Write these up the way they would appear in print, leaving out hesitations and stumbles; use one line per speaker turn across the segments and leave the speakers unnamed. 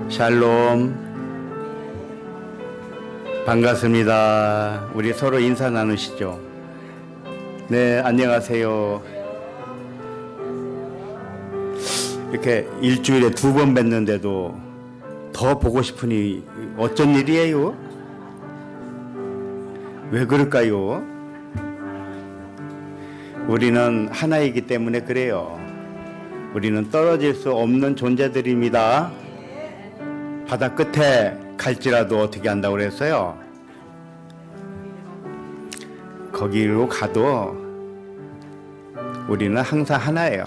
샬롬. 반갑습니다. 우리 서로 인사 나누시죠. 네, 안녕하세요. 이렇게 일주일에 2번 뵀는데도 더 보고 싶으니 어쩐 일이에요? 왜 그럴까요? 우리는 하나이기 때문에 그래요. 우리는 떨어질 수 없는 존재들입니다. 바다 끝에 갈지라도 어떻게 한다고 그랬어요? 거기로 가도 우리는 항상 하나예요.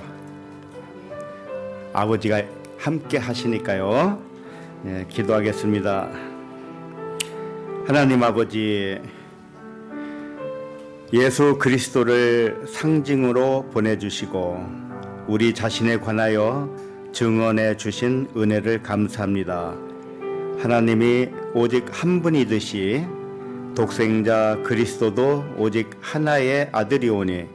아버지가 함께 하시니까요. 네, 기도하겠습니다. 하나님 아버지, 예수 그리스도를 상징으로 보내주시고 우리 자신에 관하여 증언해 주신 은혜를 감사합니다. 하나님이 오직 한 분이듯이 독생자 그리스도도 오직 하나의 아들이오니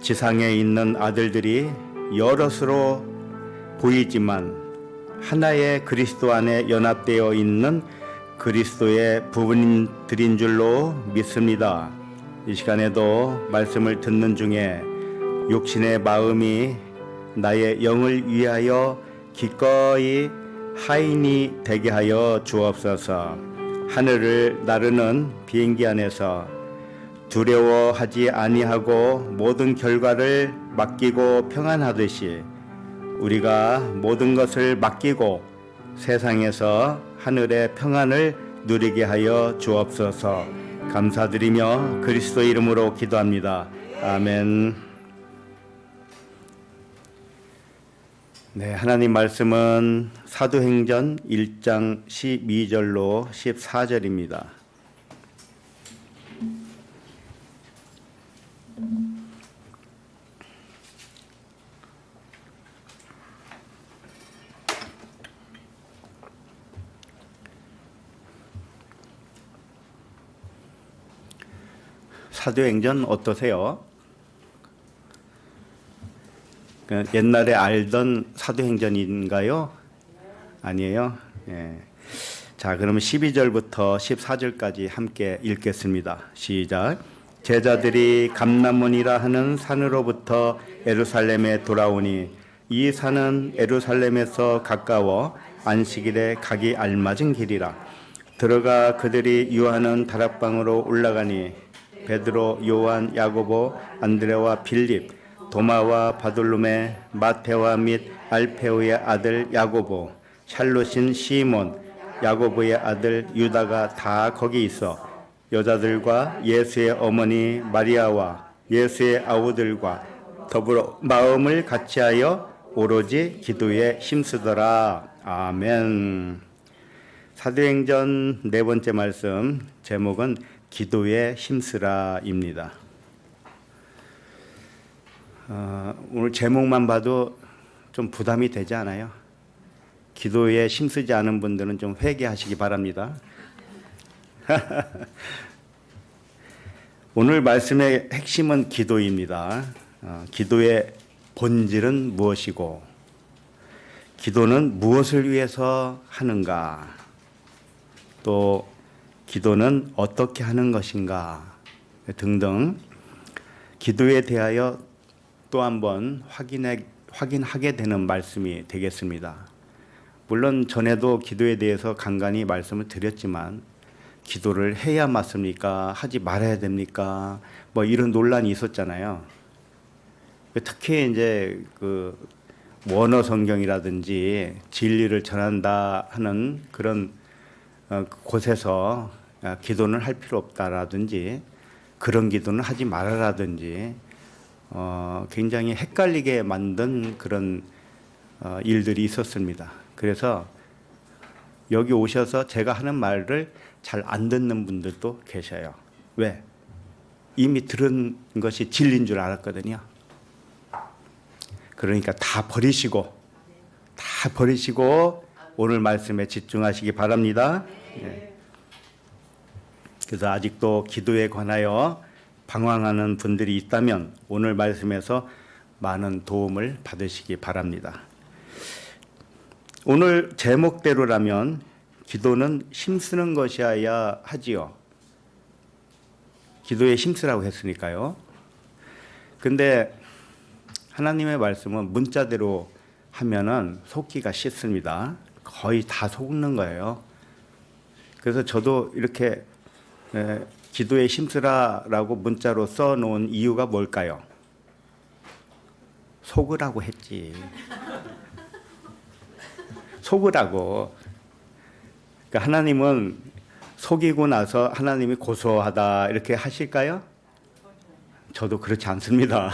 지상에 있는 아들들이 여럿으로 보이지만 하나의 그리스도 안에 연합되어 있는 그리스도의 부분들인 줄로 믿습니다. 이 시간에도 말씀을 듣는 중에 육신의 마음이 나의 영을 위하여 기꺼이 하인이 되게 하여 주옵소서. 하늘을 나르는 비행기 안에서 두려워하지 아니하고 모든 결과를 맡기고 평안하듯이 우리가 모든 것을 맡기고 세상에서 하늘의 평안을 누리게 하여 주옵소서. 감사드리며 그리스도 이름으로 기도합니다. 아멘. 네, 하나님 말씀은 사도행전 1장 12절로 14절입니다. 사도행전 어떠세요? 옛날에 알던 사도행전인가요? 아니에요? 예. 자, 그러면 12절부터 14절까지 함께 읽겠습니다. 시작. 제자들이 감람문이라 하는 산으로부터 예루살렘에 돌아오니 이 산은 예루살렘에서 가까워 안식일에 가기 알맞은 길이라. 들어가 그들이 유하는 다락방으로 올라가니 베드로, 요한, 야고보, 안드레와 빌립, 도마와 바돌로메, 마테와 및 알페오의 아들 야고보, 샬롯인 시몬, 야고보의 아들 유다가 다 거기 있어 여자들과 예수의 어머니 마리아와 예수의 아우들과 더불어 마음을 같이하여 오로지 기도에 힘쓰더라. 아멘. 사도행전 네 번째 말씀 제목은 기도에 힘쓰라입니다. 오늘 제목만 봐도 좀 부담이 되지 않아요? 기도에 힘쓰지 않은 분들은 좀 회개하시기 바랍니다. 오늘 말씀의 핵심은 기도입니다. 기도의 본질은 무엇이고 기도는 무엇을 위해서 하는가, 또 기도는 어떻게 하는 것인가 등등 기도에 대하여 또 한번 확인하게 되는 말씀이 되겠습니다. 물론 전에도 기도에 대해서 간간히 말씀을 드렸지만 기도를 해야 맞습니까? 하지 말아야 됩니까? 뭐 이런 논란이 있었잖아요. 특히 이제 그 원어 성경이라든지 진리를 전한다 하는 그런 곳에서 기도는 할 필요 없다라든지 그런 기도는 하지 말아라든지 굉장히 헷갈리게 만든 그런 일들이 있었습니다. 그래서 여기 오셔서 제가 하는 말을 잘 안 듣는 분들도 계셔요. 왜? 이미 들은 것이 진리인 줄 알았거든요. 그러니까 다 버리시고 오늘 말씀에 집중하시기 바랍니다. 네. 그래서 아직도 기도에 관하여 방황하는 분들이 있다면 오늘 말씀에서 많은 도움을 받으시기 바랍니다. 오늘 제목대로라면 기도는 힘쓰는 것이어야 하지요. 기도에 힘쓰라고 했으니까요. 근데 하나님의 말씀은 문자대로 하면은 속기가 쉽습니다. 거의 다 속는 거예요. 그래서 저도 이렇게 기도에 힘쓰라라고 문자로 써놓은 이유가 뭘까요? 속으라고 했지. 속으라고. 그러니까 하나님은 속이고 나서 하나님이 고소하다 이렇게 하실까요? 저도 그렇지 않습니다.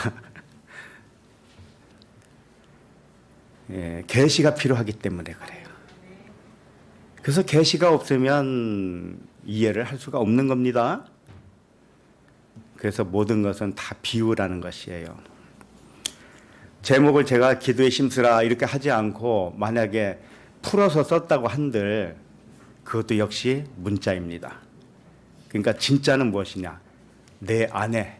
예, 계시가 필요하기 때문에 그래요. 그래서 계시가 없으면 이해를 할 수가 없는 겁니다. 그래서 모든 것은 다 비유라는 것이에요. 제목을 제가 기도에 힘쓰라 이렇게 하지 않고 만약에 풀어서 썼다고 한들 그것도 역시 문자입니다. 그러니까 진짜는 무엇이냐? 내 안에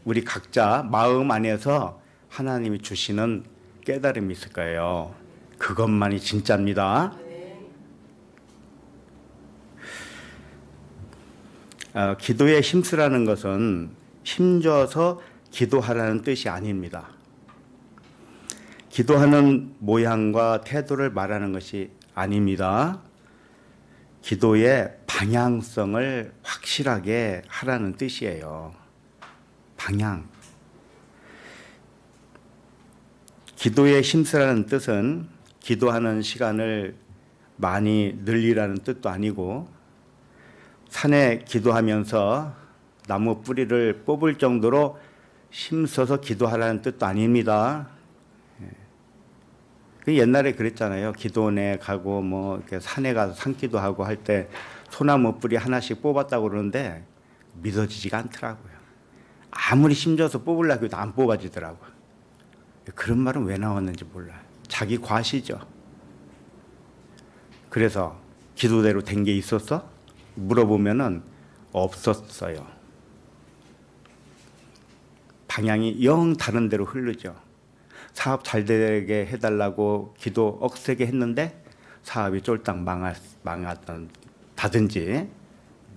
우리 각자 마음 안에서 하나님이 주시는 깨달음이 있을 거예요. 그것만이 진짜입니다. 기도에 힘쓰라는 것은 힘줘서 기도하라는 뜻이 아닙니다. 기도하는 모양과 태도를 말하는 것이 아닙니다. 기도의 방향성을 확실하게 하라는 뜻이에요. 방향. 기도에 힘쓰라는 뜻은 기도하는 시간을 많이 늘리라는 뜻도 아니고 산에 기도하면서 나무 뿌리를 뽑을 정도로 힘써서 기도하라는 뜻도 아닙니다. 옛날에 그랬잖아요. 기도원에 가고 뭐 이렇게 산에 가서 산기도 하고 할 때 소나무 뿌리 하나씩 뽑았다고 그러는데 믿어지지가 않더라고요. 아무리 힘줘서 뽑으려고 해도 안 뽑아지더라고요. 그런 말은 왜 나왔는지 몰라요. 자기 과시죠. 그래서 기도대로 된 게 있었어? 물어보면은 없었어요. 방향이 영 다른 데로 흐르죠. 사업 잘 되게 해달라고 기도 억세게 했는데 사업이 쫄딱 망했다든지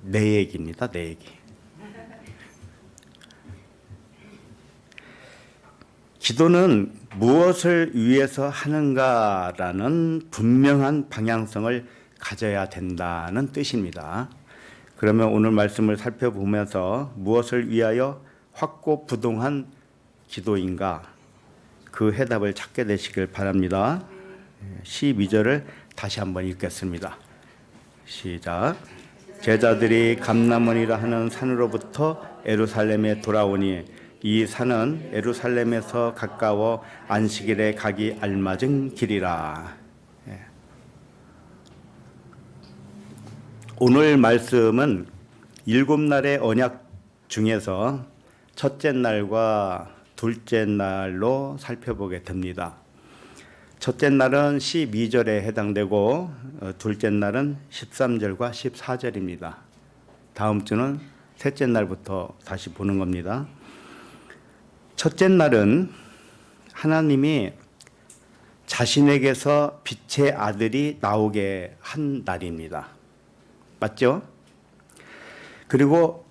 내 얘기입니다. 내 얘기. 기도는 무엇을 위해서 하는가라는 분명한 방향성을 가져야 된다는 뜻입니다. 그러면 오늘 말씀을 살펴보면서 무엇을 위하여 확고부동한 기도인가 그 해답을 찾게 되시길 바랍니다. 12절을 다시 한번 읽겠습니다. 시작. 제자들이 감람원이라 하는 산으로부터 예루살렘에 돌아오니 이 산은 예루살렘에서 가까워 안식일에 가기 알맞은 길이라. 오늘 말씀은 7날의 언약 중에서 첫째 날과 둘째 날로 살펴보게 됩니다. 첫째 날은 12절에 해당되고 둘째 날은 13절과 14절입니다. 다음 주는 셋째 날부터 다시 보는 겁니다. 첫째 날은 하나님이 자신에게서 빛의 아들이 나오게 한 날입니다. 맞죠? 그리고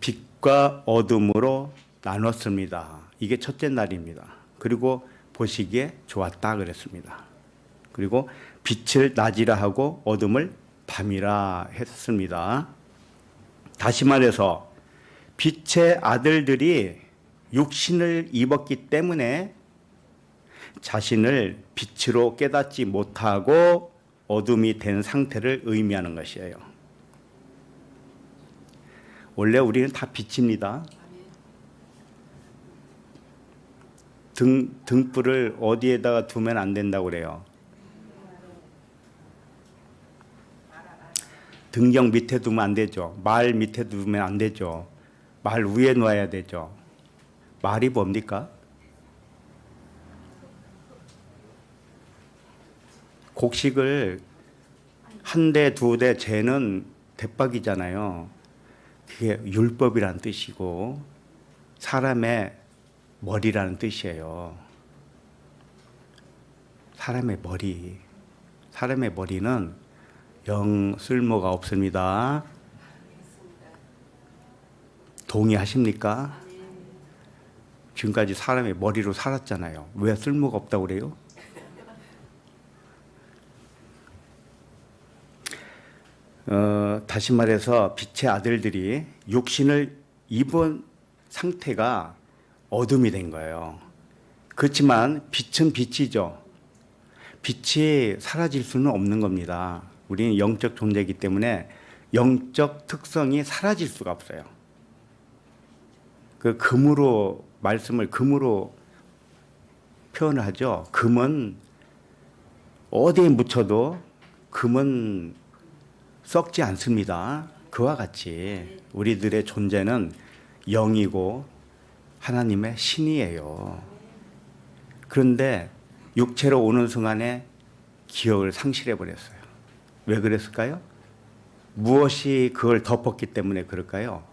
빛과 어둠으로 나눴습니다. 이게 첫째 날입니다. 그리고 보시기에 좋았다 그랬습니다. 그리고 빛을 낮이라 하고 어둠을 밤이라 했습니다. 다시 말해서 빛의 아들들이 육신을 입었기 때문에 자신을 빛으로 깨닫지 못하고 어둠이 된 상태를 의미하는 것이에요. 원래 우리는 다 빛입니다. 등불을 어디에다가 두면 안 된다고 그래요? 등경 밑에 두면 안 되죠. 말 밑에 두면 안 되죠. 말 위에 놔야 되죠. 말이 뭡니까? 곡식을 한 대, 두 대 재는 대박이잖아요. 그게 율법이란 뜻이고 사람의 머리라는 뜻이에요. 사람의 머리. 사람의 머리는 영 쓸모가 없습니다. 동의하십니까? 지금까지 사람의 머리로 살았잖아요. 왜 쓸모가 없다고 그래요? 다시 말해서 빛의 아들들이 육신을 입은 상태가 어둠이 된 거예요. 그렇지만 빛은 빛이죠. 빛이 사라질 수는 없는 겁니다. 우리는 영적 존재이기 때문에 영적 특성이 사라질 수가 없어요. 그 금으로 말씀을 금으로 표현을 하죠. 금은 어디에 묻혀도 금은 썩지 않습니다. 그와 같이 우리들의 존재는 영이고 하나님의 신이에요. 그런데 육체로 오는 순간에 기억을 상실해 버렸어요. 왜 그랬을까요? 무엇이 그걸 덮었기 때문에 그럴까요?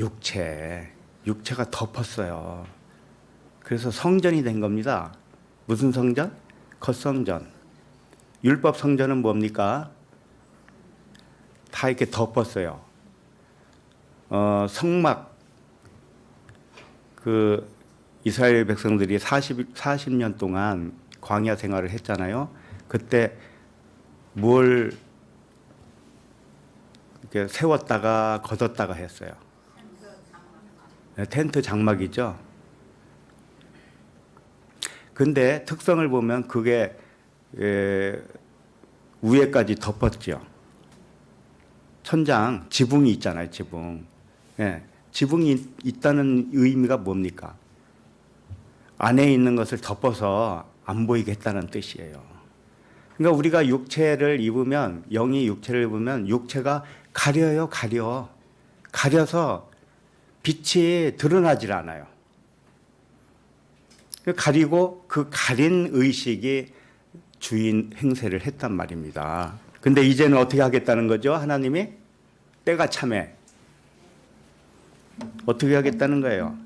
육체가 덮었어요. 그래서 성전이 된 겁니다. 무슨 성전? 겉성전. 율법 성전은 뭡니까? 다 이렇게 덮었어요. 성막, 그 이스라엘 백성들이 40년 동안 광야 생활을 했잖아요. 그때 뭘 이렇게 세웠다가 걷었다가 했어요. 텐트 장막이죠. 근데 특성을 보면 그게 위에까지 덮었죠. 천장, 지붕이 있잖아요, 지붕. 지붕이 있다는 의미가 뭡니까? 안에 있는 것을 덮어서 안 보이게 했다는 뜻이에요. 그러니까 우리가 육체를 입으면, 영이 육체를 입으면 육체가 가려요, 가려서 빛이 드러나질 않아요. 가리고 그 가린 의식이 주인 행세를 했단 말입니다. 근데 이제는 어떻게 하겠다는 거죠? 하나님이 때가 참해. 어떻게 하겠다는 거예요?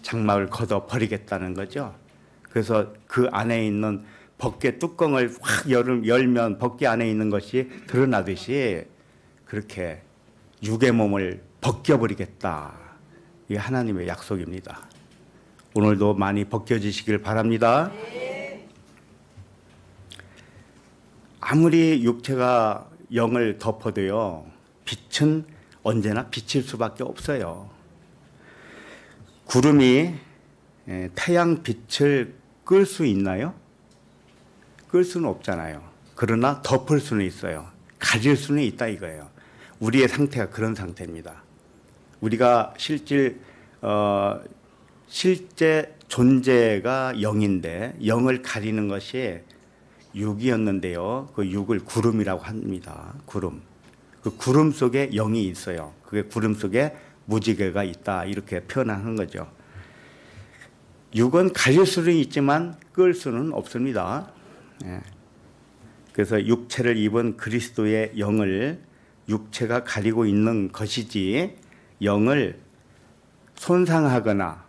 장막을 걷어 버리겠다는 거죠. 그래서 그 안에 있는 벗개 뚜껑을 확 열면 벗개 안에 있는 것이 드러나듯이 그렇게 육의 몸을 벗겨버리겠다. 이게 하나님의 약속입니다. 오늘도 많이 벗겨지시길 바랍니다. 아무리 육체가 영을 덮어도요, 빛은 언제나 비칠 수밖에 없어요. 구름이 태양 빛을 끌 수 있나요? 끌 수는 없잖아요. 그러나 덮을 수는 있어요. 가질 수는 있다 이거예요. 우리의 상태가 그런 상태입니다. 우리가 실제 존재가 영인데 영을 가리는 것이 육이었는데요. 그 육을 구름이라고 합니다. 구름. 그 구름 속에 영이 있어요. 그게 구름 속에 무지개가 있다. 이렇게 표현하는 거죠. 육은 가릴 수는 있지만 끌 수는 없습니다. 그래서 육체를 입은 그리스도의 영을 육체가 가리고 있는 것이지 영을 손상하거나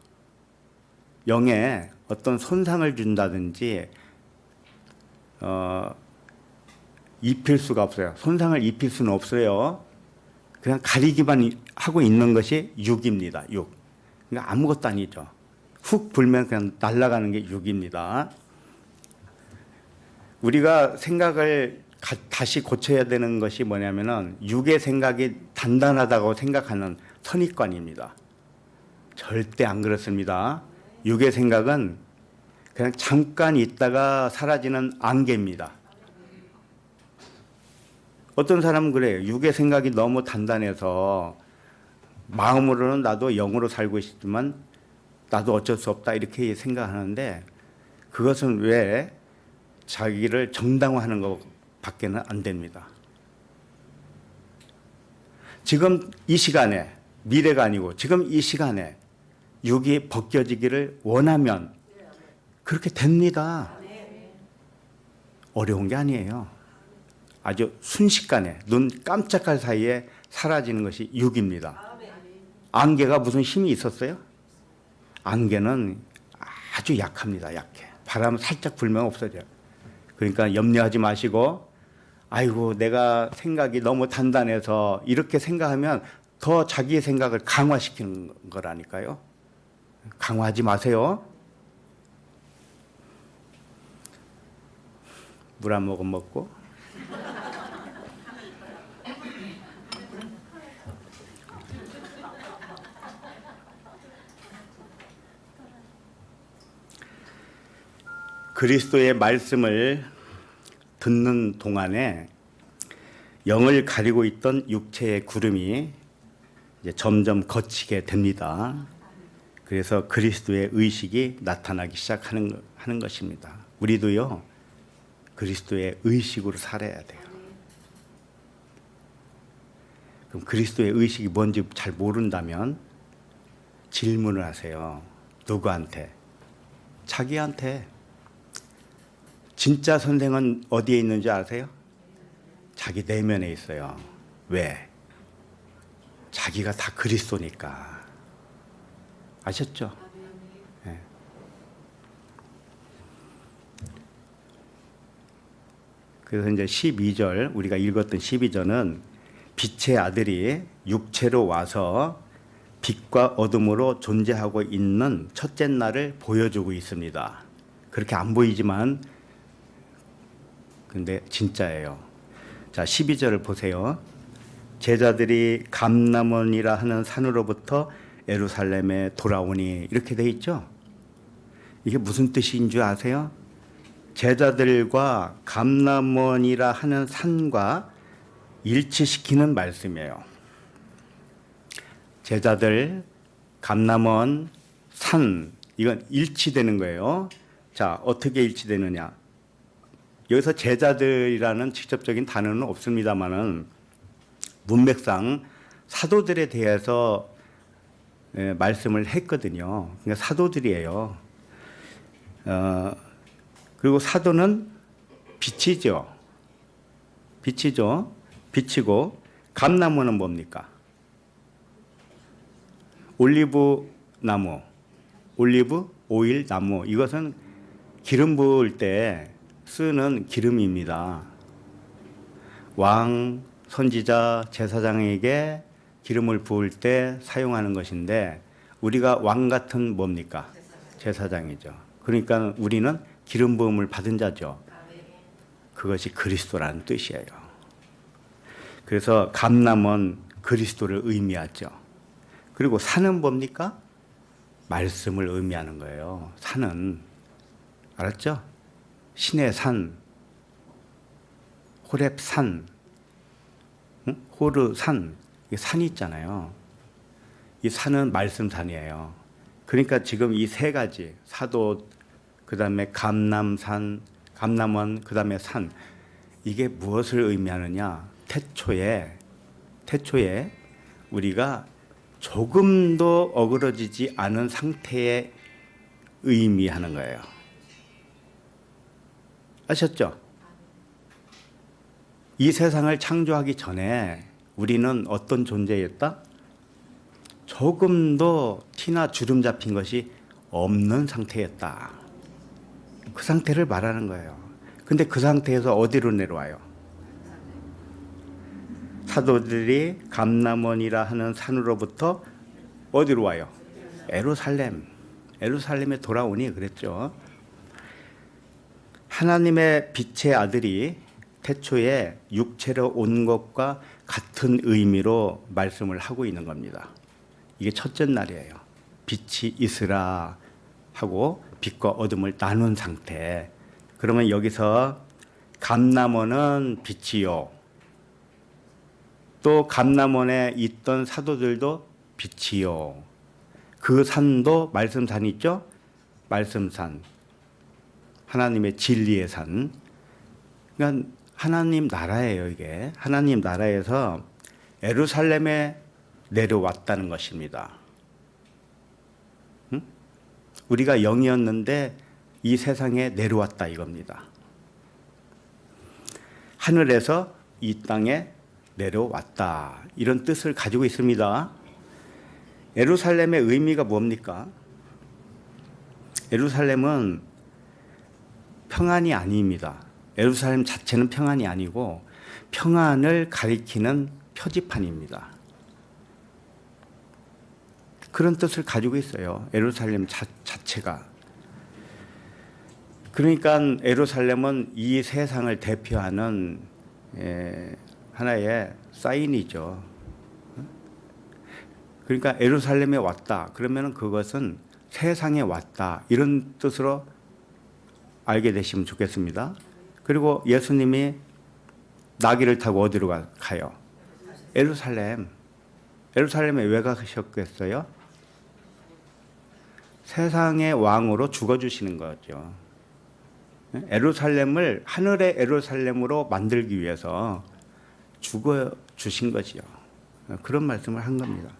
영에 어떤 손상을 준다든지 입힐 수가 없어요. 손상을 입힐 수는 없어요. 그냥 가리기만 하고 있는 것이 육입니다. 육. 그러니까 아무것도 아니죠. 훅 불면 그냥 날아가는 게 육입니다. 우리가 생각을 다시 고쳐야 되는 것이 뭐냐면은 육의 생각이 단단하다고 생각하는 선입관입니다. 절대 안 그렇습니다. 육의 생각은 그냥 잠깐 있다가 사라지는 안개입니다. 어떤 사람은 그래요. 육의 생각이 너무 단단해서 마음으로는 나도 영으로 살고 있지만 나도 어쩔 수 없다 이렇게 생각하는데 그것은 왜 자기를 정당화하는 것밖에는 안 됩니다. 지금 이 시간에 미래가 아니고 지금 이 시간에 육이 벗겨지기를 원하면 그렇게 됩니다. 어려운 게 아니에요. 아주 순식간에 눈 깜짝할 사이에 사라지는 것이 육입니다. 안개가 무슨 힘이 있었어요? 안개는 아주 약합니다. 약해. 바람 살짝 불면 없어져요. 그러니까 염려하지 마시고, 아이고 내가 생각이 너무 단단해서 이렇게 생각하면 더 자기의 생각을 강화시키는 거라니까요. 강화하지 마세요. 물 한 모금 먹고. 그리스도의 말씀을 듣는 동안에 영을 가리고 있던 육체의 구름이 이제 점점 걷히게 됩니다. 그래서 그리스도의 의식이 나타나기 시작하는 것입니다. 우리도요, 그리스도의 의식으로 살아야 돼요. 그럼 그리스도의 의식이 뭔지 잘 모른다면 질문을 하세요. 누구한테? 자기한테. 진짜 선생은 어디에 있는지 아세요? 자기 내면에 있어요. 왜? 자기가 다 그리스도니까. 아셨죠? 네. 그래서 이제 12절, 우리가 읽었던 12절은 빛의 아들이 육체로 와서 빛과 어둠으로 존재하고 있는 첫째 날을 보여주고 있습니다. 그렇게 안 보이지만 근데 진짜예요. 자, 12절을 보세요. 제자들이 감람원이라 하는 산으로부터 예루살렘에 돌아오니, 이렇게 돼 있죠. 이게 무슨 뜻인 줄 아세요? 제자들과 감람원이라 하는 산과 일치시키는 말씀이에요. 제자들, 감람원, 산, 이건 일치되는 거예요. 자, 어떻게 일치되느냐? 여기서 제자들이라는 직접적인 단어는 없습니다만은 문맥상 사도들에 대해서 말씀을 했거든요. 그러니까 사도들이에요. 그리고 사도는 빛이죠. 빛이죠. 빛이고, 감나무는 뭡니까? 올리브 나무, 올리브 오일 나무. 이것은 기름 부을 때 쓰는 기름입니다. 왕, 선지자, 제사장에게 기름을 부을 때 사용하는 것인데, 우리가 왕 같은 뭡니까? 제사장이죠. 그러니까 우리는 기름 부음을 받은 자죠. 그것이 그리스도라는 뜻이에요. 그래서 감람은 그리스도를 의미하죠. 그리고 산은 뭡니까? 말씀을 의미하는 거예요. 산은. 알았죠? 신의 산, 호렙산, 호르산, 산이 있잖아요. 이 산은 말씀산이에요. 그러니까 지금 이 세 가지, 사도, 그 다음에 감람산, 감람원, 그 다음에 산, 이게 무엇을 의미하느냐? 태초에 우리가 조금도 어그러지지 않은 상태에 의미하는 거예요. 아셨죠? 이 세상을 창조하기 전에 우리는 어떤 존재였다? 조금도 티나 주름 잡힌 것이 없는 상태였다. 그 상태를 말하는 거예요. 근데 그 상태에서 어디로 내려와요? 사도들이 감람원이라 하는 산으로부터 어디로 와요? 에루살렘에 돌아오니 그랬죠. 하나님의 빛의 아들이 태초에 육체로 온 것과 같은 의미로 말씀을 하고 있는 겁니다. 이게 첫째 날이에요. 빛이 있으라 하고 빛과 어둠을 나눈 상태. 그러면 여기서 감람원은 빛이요. 또 감람원에 있던 사도들도 빛이요. 그 산도 말씀산이 있죠? 말씀산. 하나님의 진리의 산. 그러니까 하나님 나라예요, 이게. 하나님 나라에서 예루살렘에 내려왔다는 것입니다. 응? 우리가 영이었는데 이 세상에 내려왔다 이겁니다. 하늘에서 이 땅에 내려왔다. 이런 뜻을 가지고 있습니다. 예루살렘의 의미가 뭡니까? 예루살렘은 평안이 아닙니다. 예루살렘 자체는 평안이 아니고 평안을 가리키는 표지판입니다. 그런 뜻을 가지고 있어요. 예루살렘 자체가. 그러니까 예루살렘은 이 세상을 대표하는 하나의 사인이죠. 그러니까 예루살렘에 왔다. 그러면 그것은 세상에 왔다. 이런 뜻으로 알게 되시면 좋겠습니다. 그리고 예수님이 나귀를 타고 어디로 가요? 예루살렘. 예루살렘에 왜 가셨겠어요? 세상의 왕으로 죽어주시는 거죠. 예루살렘을 하늘의 예루살렘으로 만들기 위해서 죽어주신 거지요. 그런 말씀을 한 겁니다.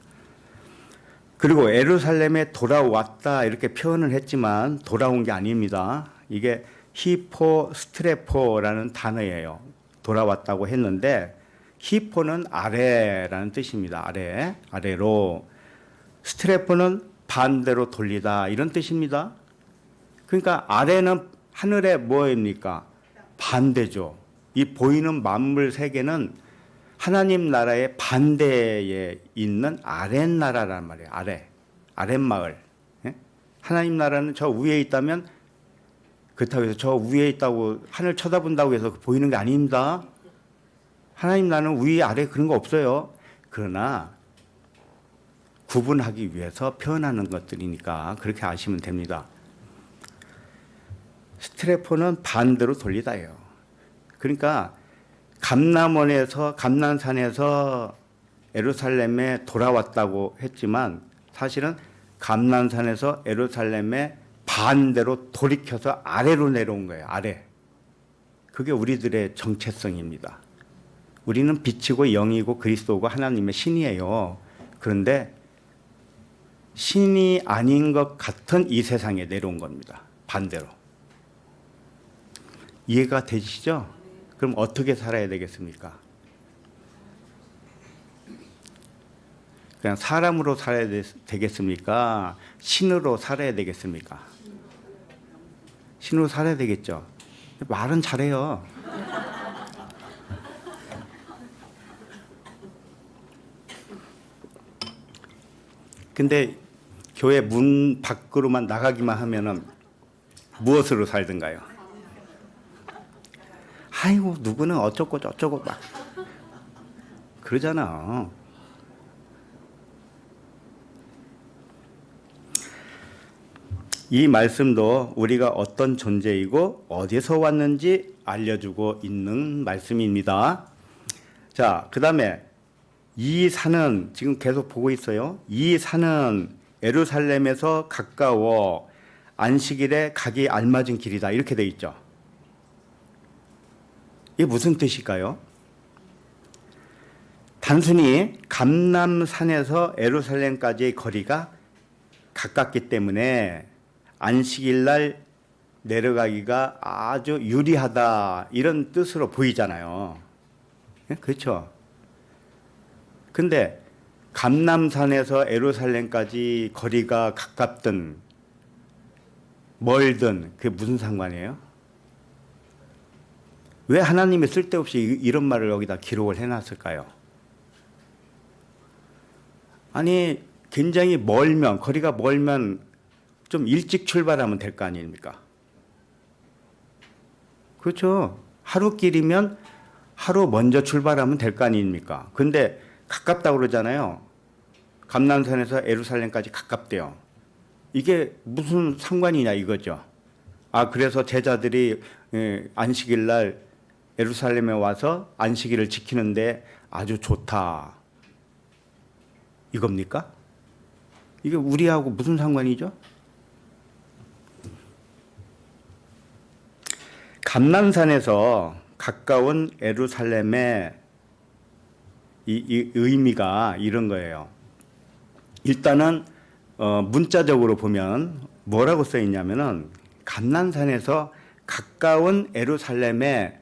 그리고 예루살렘에 돌아왔다 이렇게 표현을 했지만 돌아온 게 아닙니다. 이게 히포스트레포라는 단어예요. 돌아왔다고 했는데 히포는 아래라는 뜻입니다. 아래로. 스트레포는 반대로 돌리다 이런 뜻입니다. 그러니까 아래는 하늘의 뭐입니까? 반대죠. 이 보이는 만물 세계는 하나님 나라의 반대에 있는 아랫나라란 말이에요. 아랫마을. 하나님 나라는 저 위에 있다면 그렇다고 해서 저 위에 있다고 하늘 쳐다본다고 해서 보이는 게 아닙니다. 하나님 나라는 위 아래 그런 거 없어요. 그러나 구분하기 위해서 표현하는 것들이니까 그렇게 아시면 됩니다. 스트레포는 반대로 돌리다예요. 그러니까 감난산에서 예루살렘에 돌아왔다고 했지만 사실은 감난산에서 예루살렘에 반대로 돌이켜서 아래로 내려온 거예요. 아래. 그게 우리들의 정체성입니다. 우리는 빛이고 영이고 그리스도고 하나님의 신이에요. 그런데 신이 아닌 것 같은 이 세상에 내려온 겁니다. 반대로. 이해가 되시죠? 그럼 어떻게 살아야 되겠습니까? 그냥 사람으로 살아야 되겠습니까? 신으로 살아야 되겠습니까? 신으로 살아야 되겠죠. 말은 잘해요. 근데 교회 문 밖으로만 나가기만 하면은 무엇으로 살든가요? 아이고 누구는 어쩌고 저쩌고 막 그러잖아. 이 말씀도 우리가 어떤 존재이고 어디서 왔는지 알려주고 있는 말씀입니다. 자, 그 다음에 이 산은 지금 계속 보고 있어요. 이 산은 예루살렘에서 가까워 안식일에 가기 알맞은 길이다. 이렇게 돼 있죠. 이게 무슨 뜻일까요? 단순히 감람산에서 예루살렘까지의 거리가 가깝기 때문에 안식일 날 내려가기가 아주 유리하다 이런 뜻으로 보이잖아요. 그렇죠? 근데 감람산에서 예루살렘까지 거리가 가깝든 멀든 그게 무슨 상관이에요? 왜 하나님이 쓸데없이 이런 말을 여기다 기록을 해놨을까요? 아니 굉장히 멀면 거리가 멀면 좀 일찍 출발하면 될 거 아닙니까? 그렇죠. 하루 길이면 하루 먼저 출발하면 될 거 아닙니까? 근데 가깝다고 그러잖아요. 감람산에서 예루살렘까지 가깝대요. 이게 무슨 상관이냐 이거죠. 아 그래서 제자들이 안식일 날 예루살렘에 와서 안식일을 지키는데 아주 좋다. 이겁니까? 이게 우리하고 무슨 상관이죠? 감람산에서 가까운 예루살렘의 이 의미가 이런 거예요. 일단은 문자적으로 보면 뭐라고 써 있냐면은 감람산에서 가까운 예루살렘에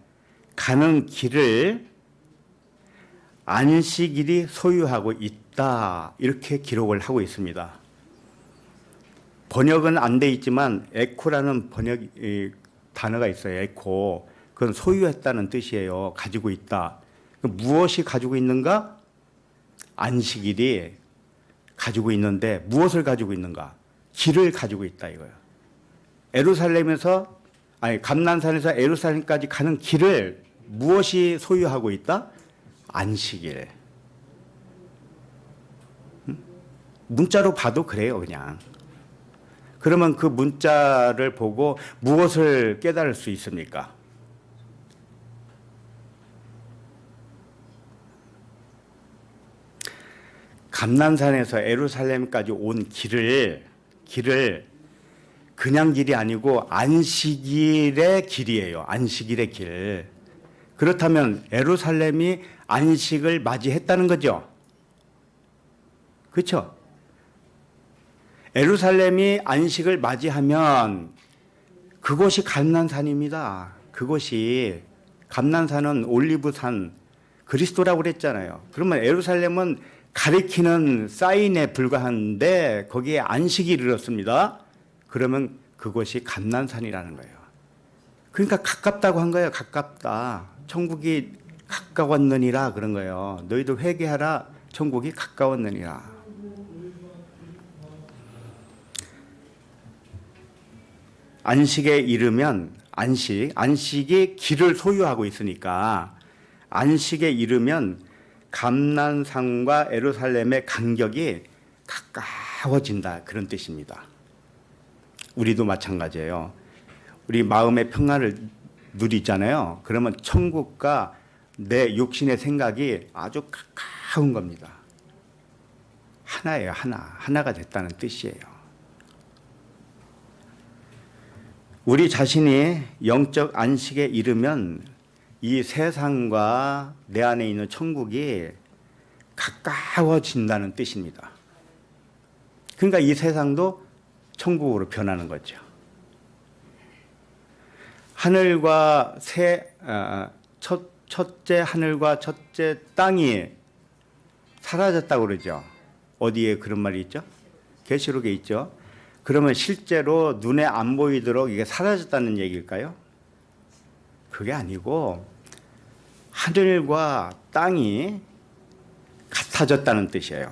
가는 길을 안식일이 소유하고 있다 이렇게 기록을 하고 있습니다. 번역은 안 돼 있지만 에코라는 번역 단어가 있어요. 에코. 그건 소유했다는 뜻이에요. 가지고 있다. 무엇이 가지고 있는가? 안식일이 가지고 있는데 무엇을 가지고 있는가? 길을 가지고 있다 이거예요. 감난산에서 예루살렘까지 가는 길을 무엇이 소유하고 있다? 안식일. 문자로 봐도 그래요, 그냥. 그러면 그 문자를 보고 무엇을 깨달을 수 있습니까? 감난산에서 예루살렘까지 온 길을 그냥 길이 아니고 안식일의 길이에요. 안식일의 길. 그렇다면 예루살렘이 안식을 맞이했다는 거죠. 그렇죠? 예루살렘이 안식을 맞이하면 그곳이 감난산입니다. 그곳이 감난산은 올리브산 그리스도라고 그랬잖아요. 그러면 예루살렘은 가리키는 사인에 불과한데 거기에 안식이 이르렀습니다. 그러면 그것이 감난산이라는 거예요. 그러니까 가깝다고 한 거예요. 가깝다. 천국이 가까웠느니라 그런 거예요. 너희도 회개하라. 천국이 가까웠느니라. 안식에 이르면 안식이 길을 소유하고 있으니까 안식에 이르면 감난산과 예루살렘의 간격이 가까워진다 그런 뜻입니다. 우리도 마찬가지예요. 우리 마음의 평안을 누리잖아요. 그러면 천국과 내 육신의 생각이 아주 가까운 겁니다. 하나예요. 하나가 됐다는 뜻이에요. 우리 자신이 영적 안식에 이르면 이 세상과 내 안에 있는 천국이 가까워진다는 뜻입니다. 그러니까 이 세상도 천국으로 변하는 거죠. 하늘과 첫째 하늘과 첫째 땅이 사라졌다고 그러죠. 어디에 그런 말이 있죠? 계시록에 있죠. 그러면 실제로 눈에 안 보이도록 이게 사라졌다는 얘기일까요? 그게 아니고 하늘과 땅이 같아졌다는 뜻이에요.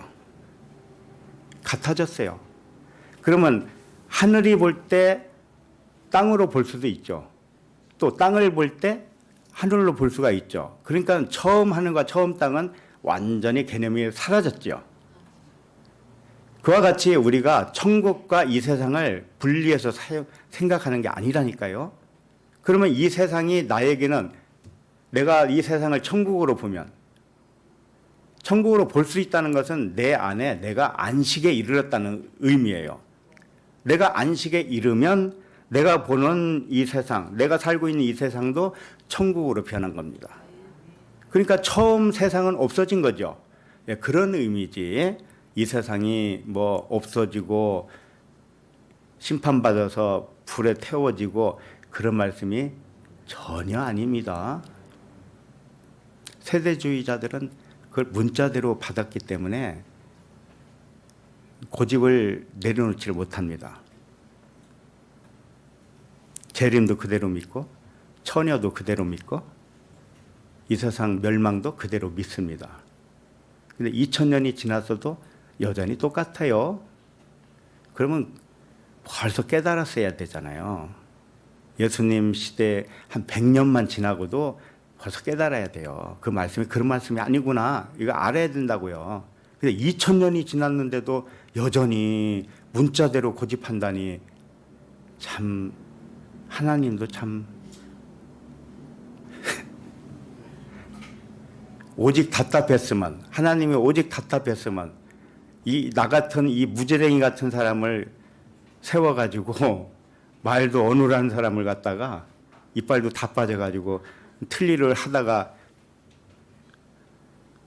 같아졌어요. 그러면 하늘이 볼 때 땅으로 볼 수도 있죠. 또 땅을 볼 때 하늘로 볼 수가 있죠. 그러니까 처음 하늘과 처음 땅은 완전히 개념이 사라졌죠. 그와 같이 우리가 천국과 이 세상을 분리해서 생각하는 게 아니라니까요. 그러면 이 세상이 나에게는 내가 이 세상을 천국으로 보면 천국으로 볼 수 있다는 것은 내 안에 내가 안식에 이르렀다는 의미예요. 내가 안식에 이르면 내가 보는 이 세상, 내가 살고 있는 이 세상도 천국으로 변한 겁니다. 그러니까 처음 세상은 없어진 거죠. 예, 그런 의미지. 이 세상이 뭐 없어지고 심판받아서 불에 태워지고 그런 말씀이 전혀 아닙니다. 세대주의자들은 그걸 문자대로 받았기 때문에 고집을 내려놓지를 못합니다. 재림도 그대로 믿고 처녀도 그대로 믿고 이 세상 멸망도 그대로 믿습니다. 근데 2000년이 지났어도 여전히 똑같아요. 그러면 벌써 깨달았어야 되잖아요. 예수님 시대 한 100년만 지나고도 벌써 깨달아야 돼요. 그 말씀이 그런 말씀이 아니구나. 이거 알아야 된다고요. 근데 2000년이 지났는데도 여전히 문자대로 고집한다니 참 하나님도 참 오직 답답했으면 하나님이 오직 답답했으면 나 같은 이 무지랭이 같은 사람을 세워가지고 말도 어눌한 사람을 갖다가 이빨도 다 빠져가지고 틀니를 하다가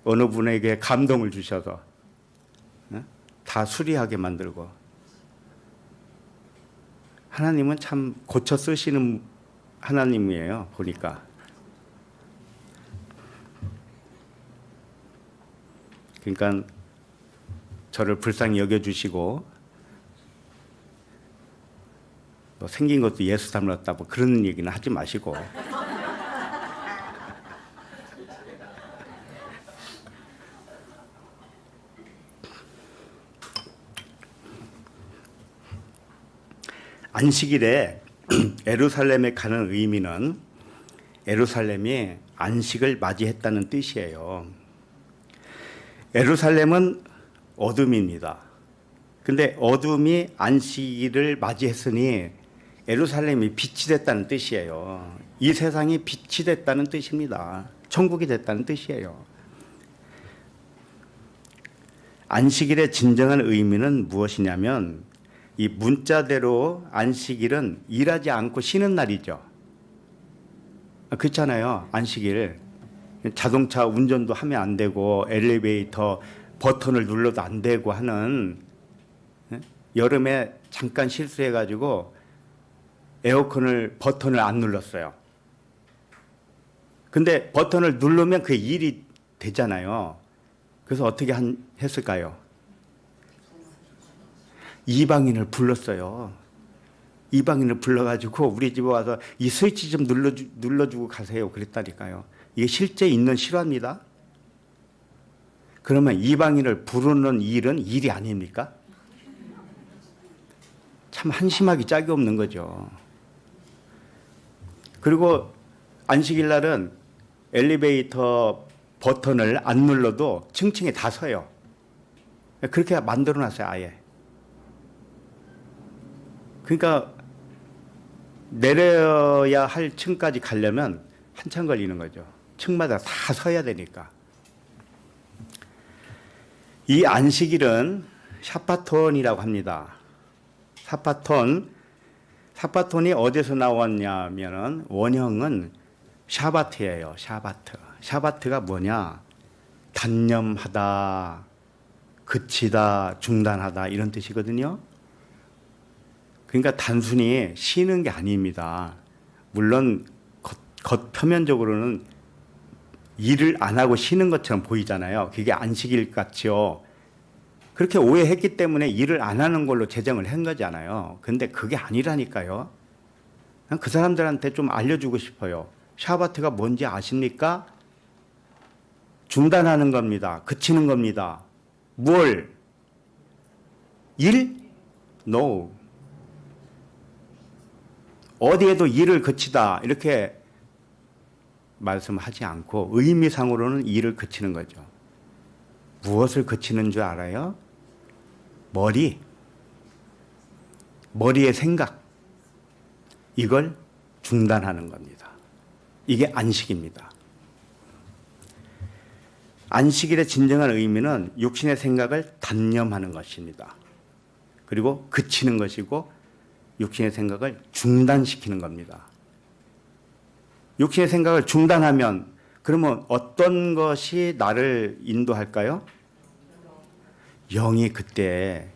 어느 분에게 감동을 주셔서 다 수리하게 만들고 하나님은 참 고쳐 쓰시는 하나님이에요. 보니까. 그러니까 저를 불쌍히 여겨주시고 뭐 생긴 것도 예수 닮았다 뭐 그런 얘기는 하지 마시고 안식일에 예루살렘에 가는 의미는 예루살렘이 안식을 맞이했다는 뜻이에요. 예루살렘은 어둠입니다. 근데 어둠이 안식일을 맞이했으니 예루살렘이 빛이 됐다는 뜻이에요. 이 세상이 빛이 됐다는 뜻입니다. 천국이 됐다는 뜻이에요. 안식일의 진정한 의미는 무엇이냐면 이 문자대로 안식일은 일하지 않고 쉬는 날이죠. 그렇잖아요. 안식일. 자동차 운전도 하면 안 되고 엘리베이터 버튼을 눌러도 안 되고 하는, 여름에 잠깐 실수해가지고 에어컨을 버튼을 안 눌렀어요. 근데 버튼을 누르면 그게 일이 되잖아요. 그래서 어떻게 했을까요? 이방인을 불렀어요. 이방인을 불러가지고 우리 집에 와서 이 스위치 좀 눌러주고 가세요. 그랬다니까요. 이게 실제 있는 실화입니다. 그러면 이방인을 부르는 일은 일이 아닙니까? 참 한심하기 짝이 없는 거죠. 그리고 안식일 날은 엘리베이터 버튼을 안 눌러도 층층에 다 서요. 그렇게 만들어 놨어요, 아예. 그러니까 내려야 할 층까지 가려면 한참 걸리는 거죠. 층마다 다 서야 되니까. 이 안식일은 샤바톤이라고 합니다. 샤바톤이 어디서 나왔냐면은 원형은 샤바트예요. 샤바트가 뭐냐? 단념하다, 그치다, 중단하다 이런 뜻이거든요. 그러니까 단순히 쉬는 게 아닙니다. 물론 겉표면적으로는 일을 안 하고 쉬는 것처럼 보이잖아요. 그게 안식일 같죠. 그렇게 오해했기 때문에 일을 안 하는 걸로 제정을 한 거잖아요. 근데 그게 아니라니까요. 그 사람들한테 좀 알려주고 싶어요. 샤바트가 뭔지 아십니까? 중단하는 겁니다. 그치는 겁니다. 뭘? 일? No. 어디에도 일을 그치다 이렇게 말씀하지 않고 의미상으로는 일을 그치는 거죠. 무엇을 그치는 줄 알아요? 머리의 생각. 이걸 중단하는 겁니다. 이게 안식입니다. 안식일의 진정한 의미는 육신의 생각을 단념하는 것입니다. 그리고 그치는 것이고 육신의 생각을 중단시키는 겁니다. 육신의 생각을 중단하면 그러면 어떤 것이 나를 인도할까요? 영이 그때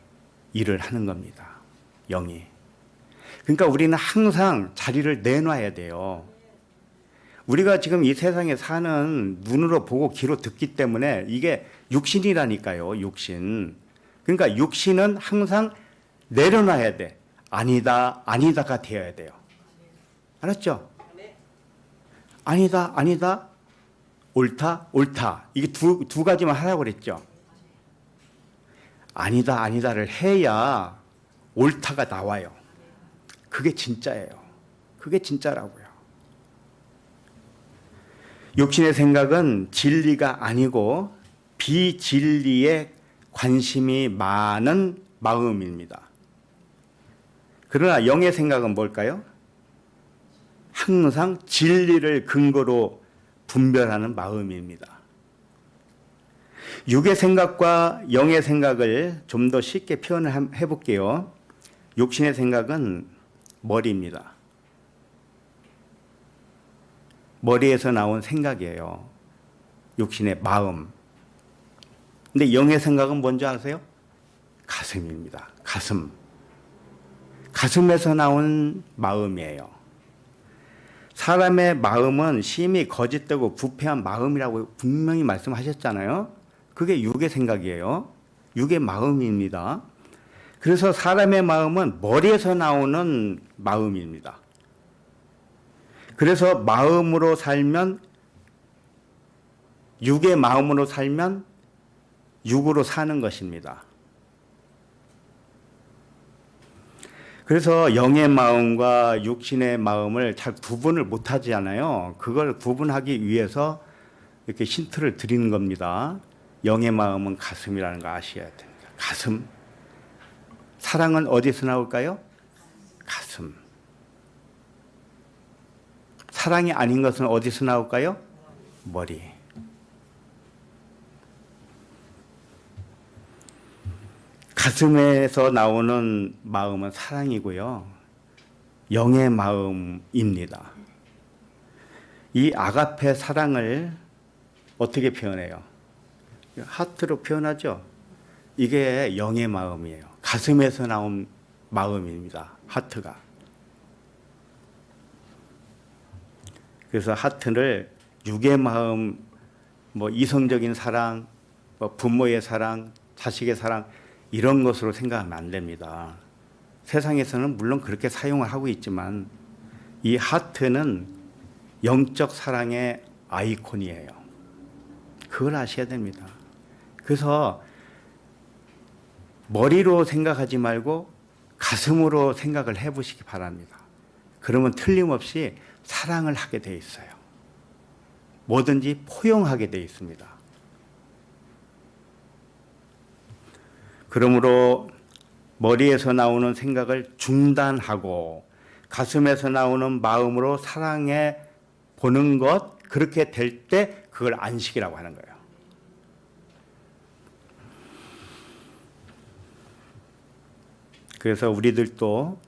일을 하는 겁니다. 영이. 그러니까 우리는 항상 자리를 내놔야 돼요. 우리가 지금 이 세상에 사는 눈으로 보고 귀로 듣기 때문에 이게 육신이라니까요. 육신. 그러니까 육신은 항상 내려놔야 돼. 아니다가 되어야 돼요. 알았죠? 아니다. 옳다. 이게 두 가지만 하라고 그랬죠. 아니다를 해야 옳다가 나와요. 그게 진짜예요. 그게 진짜라고요. 육신의 생각은 진리가 아니고 비진리에 관심이 많은 마음입니다. 그러나 영의 생각은 뭘까요? 항상 진리를 근거로 분별하는 마음입니다. 육의 생각과 영의 생각을 좀 더 쉽게 표현을 해볼게요. 육신의 생각은 머리입니다. 머리에서 나온 생각이에요. 육신의 마음. 근데 영의 생각은 뭔지 아세요? 가슴입니다. 가슴에서 나온 마음이에요. 사람의 마음은 심히 거짓되고 부패한 마음이라고 분명히 말씀하셨잖아요. 그게 육의 생각이에요. 육의 마음입니다. 그래서 사람의 마음은 머리에서 나오는 마음입니다. 그래서 마음으로 살면, 육의 마음으로 살면 육으로 사는 것입니다. 그래서 영의 마음과 육신의 마음을 잘 구분을 못하지 않아요. 그걸 구분하기 위해서 이렇게 힌트를 드리는 겁니다. 영의 마음은 가슴이라는 거 아셔야 됩니다. 가슴. 사랑은 어디서 나올까요? 가슴. 사랑이 아닌 것은 어디서 나올까요? 머리. 가슴에서 나오는 마음은 사랑이고요. 영의 마음입니다. 이 아가페 사랑을 어떻게 표현해요? 하트로 표현하죠. 이게 영의 마음이에요. 가슴에서 나온 마음입니다. 하트가. 그래서 하트를 육의 마음, 뭐 이성적인 사랑, 뭐 부모의 사랑, 자식의 사랑 이런 것으로 생각하면 안 됩니다. 세상에서는 물론 그렇게 사용을 하고 있지만 이 하트는 영적 사랑의 아이콘이에요. 그걸 아셔야 됩니다. 그래서 머리로 생각하지 말고 가슴으로 생각을 해보시기 바랍니다. 그러면 틀림없이 사랑을 하게 돼 있어요. 뭐든지 포용하게 돼 있습니다. 그러므로 머리에서 나오는 생각을 중단하고 가슴에서 나오는 마음으로 사랑해 보는 것, 그렇게 될 때 그걸 안식이라고 하는 거예요. 그래서 우리들도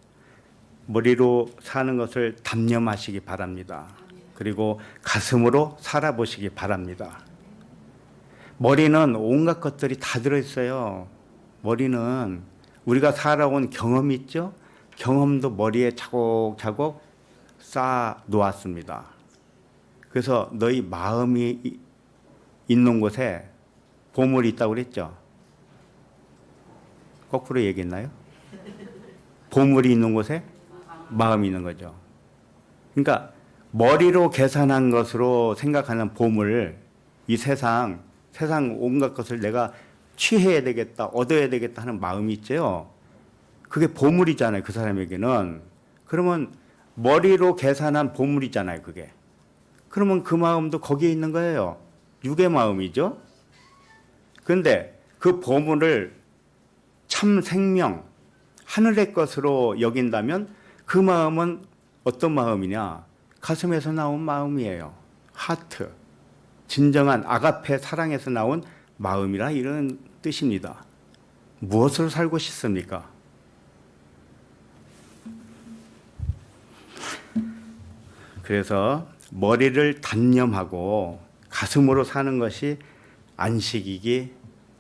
머리로 사는 것을 단념하시기 바랍니다. 그리고 가슴으로 살아보시기 바랍니다. 머리는 온갖 것들이 다 들어있어요. 머리는 우리가 살아온 경험이 있죠? 경험도 머리에 차곡차곡 쌓아 놓았습니다. 그래서 너희 마음이 있는 곳에 보물이 있다고 그랬죠? 거꾸로 얘기했나요? 보물이 있는 곳에 마음이 있는 거죠. 그러니까 머리로 계산한 것으로 생각하는 보물, 이 세상 온갖 것을 내가 취해야 되겠다, 얻어야 되겠다 하는 마음이 있죠. 그게 보물이잖아요, 그 사람에게는. 그러면 머리로 계산한 보물이잖아요, 그게. 그러면 그 마음도 거기에 있는 거예요. 육의 마음이죠. 그런데 그 보물을 참 생명, 하늘의 것으로 여긴다면 그 마음은 어떤 마음이냐? 가슴에서 나온 마음이에요. 하트. 진정한 아가페 사랑에서 나온 마음이라 이런 뜻입니다. 무엇으로 살고 싶습니까? 그래서 머리를 단념하고 가슴으로 사는 것이 안식이기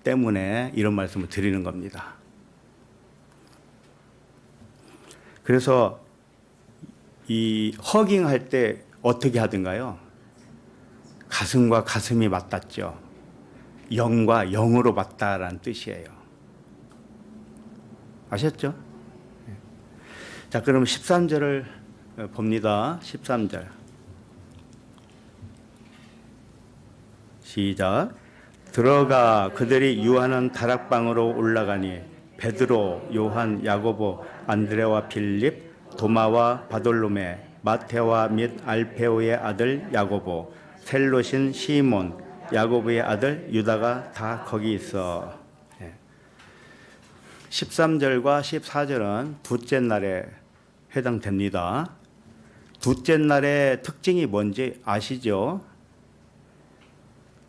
때문에 이런 말씀을 드리는 겁니다. 그래서 이 허깅할 때 어떻게 하던가요? 가슴과 가슴이 맞닿죠. 영과 영으로 맞다라는 뜻이에요. 아셨죠? 자, 그럼 13절을 봅니다. 13절. 시작. 들어가 그들이 유하는 다락방으로 올라가니 베드로, 요한, 야고보, 안드레와 빌립, 도마와 바돌로메, 마테와 및 알페오의 아들 야고보, 셀롯인 시몬, 야고보의 아들 유다가 다 거기 있어. 13절과 14절은 둘째 날에 해당됩니다. 둘째 날의 특징이 뭔지 아시죠?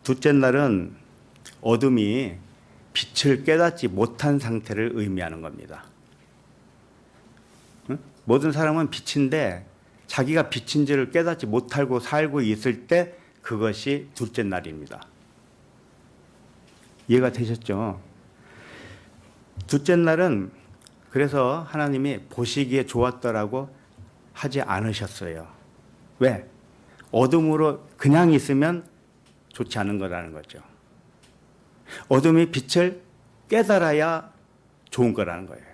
둘째 날은 어둠이 빛을 깨닫지 못한 상태를 의미하는 겁니다. 모든 사람은 빛인데 자기가 빛인지를 깨닫지 못하고 살고 있을 때 그것이 둘째 날입니다. 이해가 되셨죠? 둘째 날은 그래서 하나님이 보시기에 좋았더라고 하지 않으셨어요. 왜? 어둠으로 그냥 있으면 좋지 않은 거라는 거죠. 어둠이 빛을 깨달아야 좋은 거라는 거예요.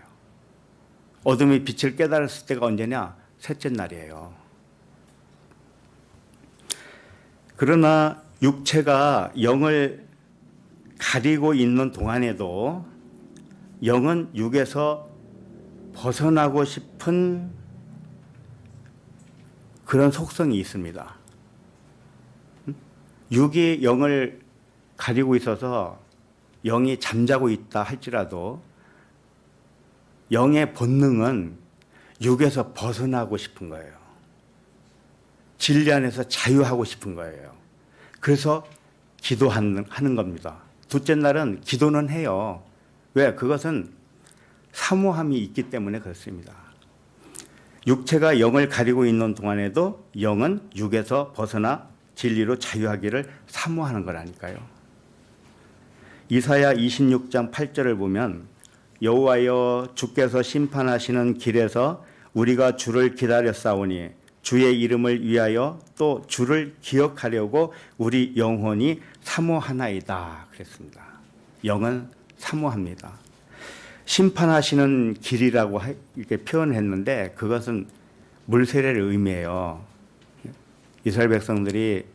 어둠이 빛을 깨달았을 때가 언제냐? 셋째 날이에요. 그러나 육체가 영을 가리고 있는 동안에도 영은 육에서 벗어나고 싶은 그런 속성이 있습니다. 육이 영을 가리고 있어서 영이 잠자고 있다 할지라도 영의 본능은 육에서 벗어나고 싶은 거예요. 진리 안에서 자유하고 싶은 거예요. 그래서 기도하는 겁니다. 둘째 날은 기도는 해요. 왜? 그것은 사모함이 있기 때문에 그렇습니다. 육체가 영을 가리고 있는 동안에도 영은 육에서 벗어나 진리로 자유하기를 사모하는 거라니까요. 이사야 26장 8절을 보면 여호와여 주께서 심판하시는 길에서 우리가 주를 기다렸사오니 주의 이름을 위하여 또 주를 기억하려고 우리 영혼이 사모하나이다 그랬습니다. 영은 사모합니다. 심판하시는 길이라고 이렇게 표현했는데 그것은 물세례를 의미해요. 이스라엘 백성들이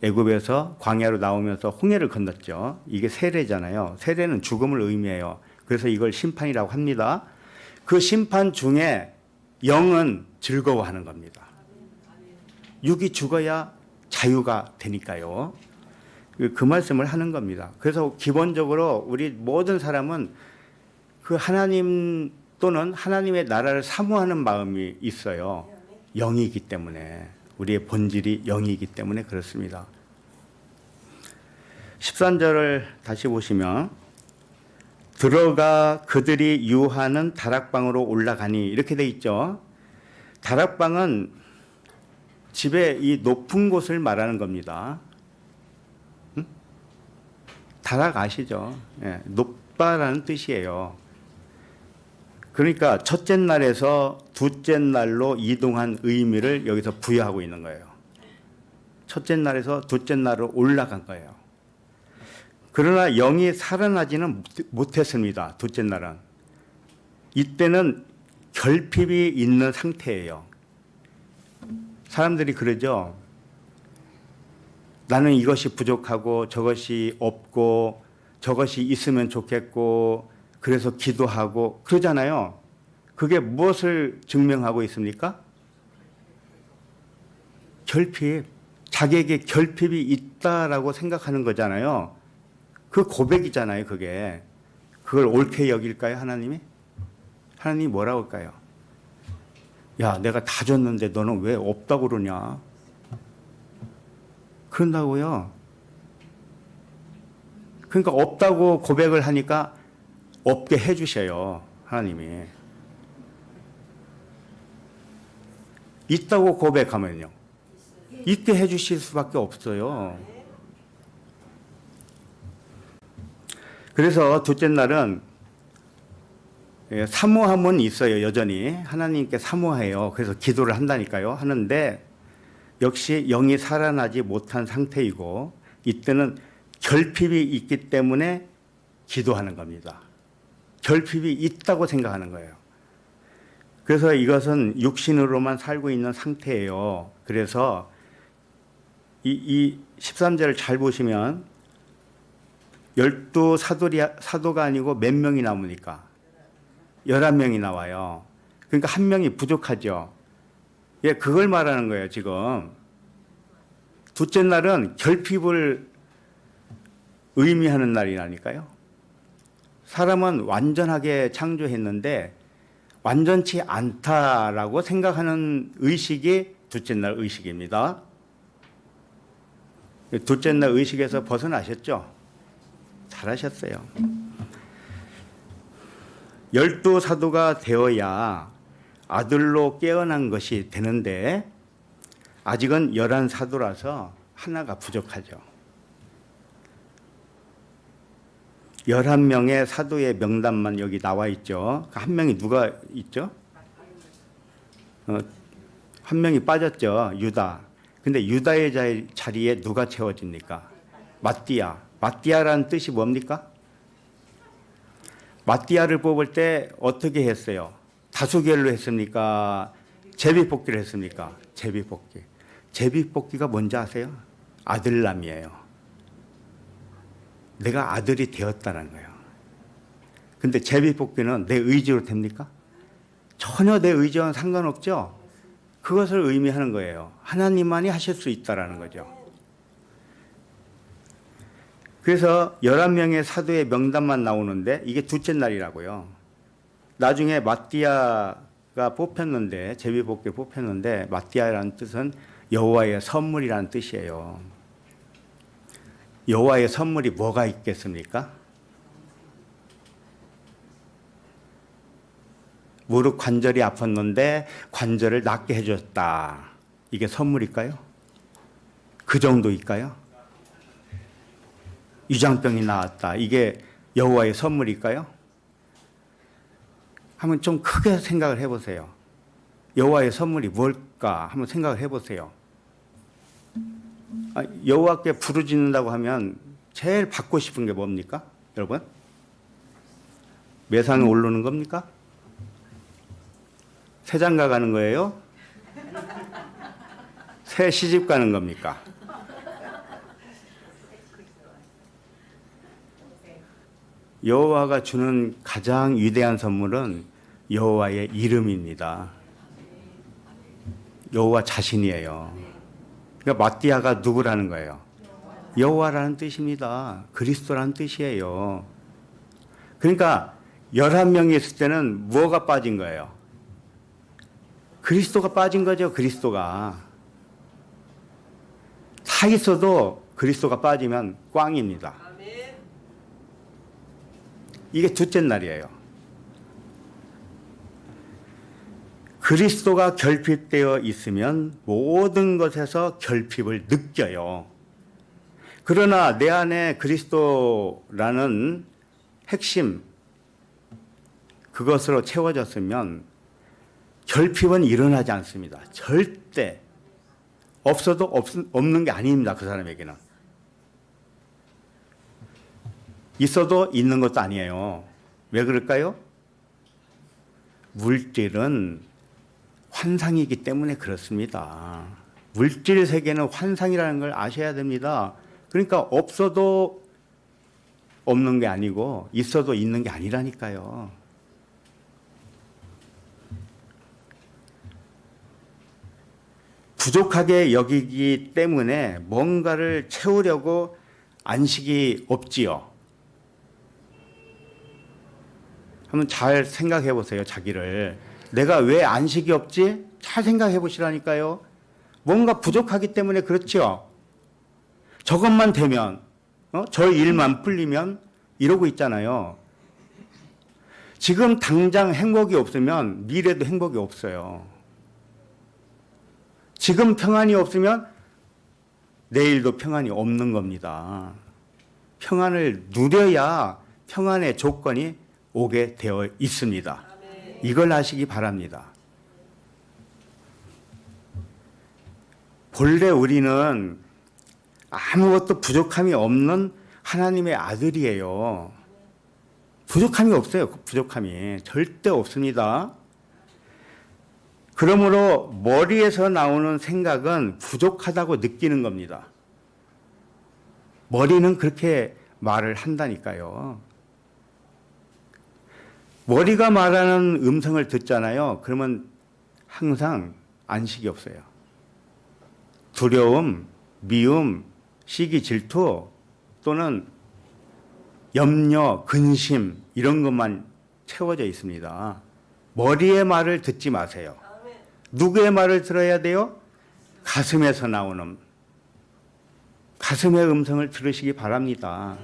애굽에서 광야로 나오면서 홍해를 건넜죠. 이게 세례잖아요. 세례는 죽음을 의미해요. 그래서 이걸 심판이라고 합니다. 그 심판 중에 영은 즐거워하는 겁니다. 육이 죽어야 자유가 되니까요. 그 말씀을 하는 겁니다. 그래서 기본적으로 우리 모든 사람은 그 하나님 또는 하나님의 나라를 사모하는 마음이 있어요. 영이기 때문에. 우리의 본질이 영이기 때문에 그렇습니다. 13절을 다시 보시면 들어가 그들이 유하는 다락방으로 올라가니 이렇게 돼 있죠. 다락방은 집의 이 높은 곳을 말하는 겁니다. 다락 아시죠? 예, 높다라는 뜻이에요. 그러니까 첫째 날에서 둘째 날로 이동한 의미를 여기서 부여하고 있는 거예요. 첫째 날에서 둘째 날로 올라간 거예요. 그러나 영이 살아나지는 못했습니다. 둘째 날은. 이때는 결핍이 있는 상태예요. 사람들이 그러죠. 나는 이것이 부족하고 저것이 없고 저것이 있으면 좋겠고 그래서 기도하고 그러잖아요. 그게 무엇을 증명하고 있습니까? 결핍. 자기에게 결핍이 있다라고 생각하는 거잖아요. 그 고백이잖아요, 그게. 그걸 옳게 여길까요, 하나님이? 하나님이 뭐라고 할까요? 야, 내가 다 줬는데 너는 왜 없다고 그러냐? 그런다고요. 그러니까 없다고 고백을 하니까 없게 해주셔요, 하나님이. 있다고 고백하면요. 있게 해주실 수밖에 없어요. 그래서 둘째 날은 사모함은 있어요, 여전히. 하나님께 사모해요. 그래서 기도를 한다니까요. 하는데 역시 영이 살아나지 못한 상태이고 이때는 결핍이 있기 때문에 기도하는 겁니다. 결핍이 있다고 생각하는 거예요. 그래서 이것은 육신으로만 살고 있는 상태예요. 그래서 이 13절을 잘 보시면 12사도가 아니고 몇 명이 남으니까 11명이 나와요. 그러니까 한 명이 부족하죠. 예, 그걸 말하는 거예요, 지금. 둘째 날은 결핍을 의미하는 날이라니까요. 사람은 완전하게 창조했는데 완전치 않다라고 생각하는 의식이 둘째 날 의식입니다. 둘째 날 의식에서 벗어나셨죠? 잘하셨어요. 12사도가 되어야 아들로 깨어난 것이 되는데 아직은 11사도라서 하나가 부족하죠. 11명의 사도의 명단만 여기 나와 있죠. 한 명이 누가 있죠? 한 명이 빠졌죠. 유다. 근데 유다의 자리에 누가 채워집니까? 마띠아. 마띠아라는 뜻이 뭡니까? 마띠아를 뽑을 때 어떻게 했어요? 다수결로 했습니까? 제비뽑기를 했습니까? 제비뽑기. 제비뽑기가 뭔지 아세요? 아들남이에요. 내가 아들이 되었다는 거예요. 근데 제비뽑기는 내 의지로 됩니까? 전혀 내 의지와는 상관없죠. 그것을 의미하는 거예요. 하나님만이 하실 수 있다라는 거죠. 그래서 11명의 사도의 명단만 나오는데 이게 둘째 날이라고요. 나중에 마띠아가 뽑혔는데, 제비뽑기에 뽑혔는데, 마띠아라는 뜻은 여호와의 선물이라는 뜻이에요. 여호와의 선물이 뭐가 있겠습니까? 무릎 관절이 아팠는데 관절을 낫게 해줬다. 이게 선물일까요? 그 정도일까요? 위장병이 나았다. 이게 여호와의 선물일까요? 한번 좀 크게 생각을 해보세요. 여호와의 선물이 뭘까? 한번 생각을 해보세요. 여호와께 부르짖는다고 하면 제일 받고 싶은 게 뭡니까? 여러분? 매상에 오르는 겁니까? 새 장가 가는 거예요? 새 시집 가는 겁니까? 여호와가 주는 가장 위대한 선물은 여호와의 이름입니다. 여호와 자신이에요. 그러니까 마띠아가 누구라는 거예요? 여호와라는 뜻입니다. 그리스도라는 뜻이에요. 그러니까 11명이 있을 때는 뭐가 빠진 거예요? 그리스도가 빠진 거죠. 그리스도가. 다 있어도 그리스도가 빠지면 꽝입니다. 이게 둘째 날이에요. 그리스도가 결핍되어 있으면 모든 것에서 결핍을 느껴요. 그러나 내 안에 그리스도라는 핵심, 그것으로 채워졌으면 결핍은 일어나지 않습니다. 절대. 없어도 없는 게 아닙니다. 그 사람에게는. 있어도 있는 것도 아니에요. 왜 그럴까요? 물질은 환상이기 때문에 그렇습니다. 물질 세계는 환상이라는 걸 아셔야 됩니다. 그러니까 없어도 없는 게 아니고 있어도 있는 게 아니라니까요. 부족하게 여기기 때문에 뭔가를 채우려고 안식이 없지요. 한번 잘 생각해 보세요. 자기를. 내가 왜 안식이 없지? 잘 생각해 보시라니까요. 뭔가 부족하기 때문에 그렇죠. 저것만 되면, 저 일만 풀리면 이러고 있잖아요. 지금 당장 행복이 없으면 미래도 행복이 없어요. 지금 평안이 없으면 내일도 평안이 없는 겁니다. 평안을 누려야 평안의 조건이 오게 되어 있습니다. 이걸 아시기 바랍니다. 본래 우리는 아무것도 부족함이 없는 하나님의 아들이에요. 부족함이 없어요. 부족함이 절대 없습니다. 그러므로 머리에서 나오는 생각은 부족하다고 느끼는 겁니다. 머리는 그렇게 말을 한다니까요. 머리가 말하는 음성을 듣잖아요. 그러면 항상 안식이 없어요. 두려움, 미움, 시기, 질투 또는 염려, 근심 이런 것만 채워져 있습니다. 머리의 말을 듣지 마세요. 누구의 말을 들어야 돼요? 가슴에서 나오는 가슴의 음성을 들으시기 바랍니다.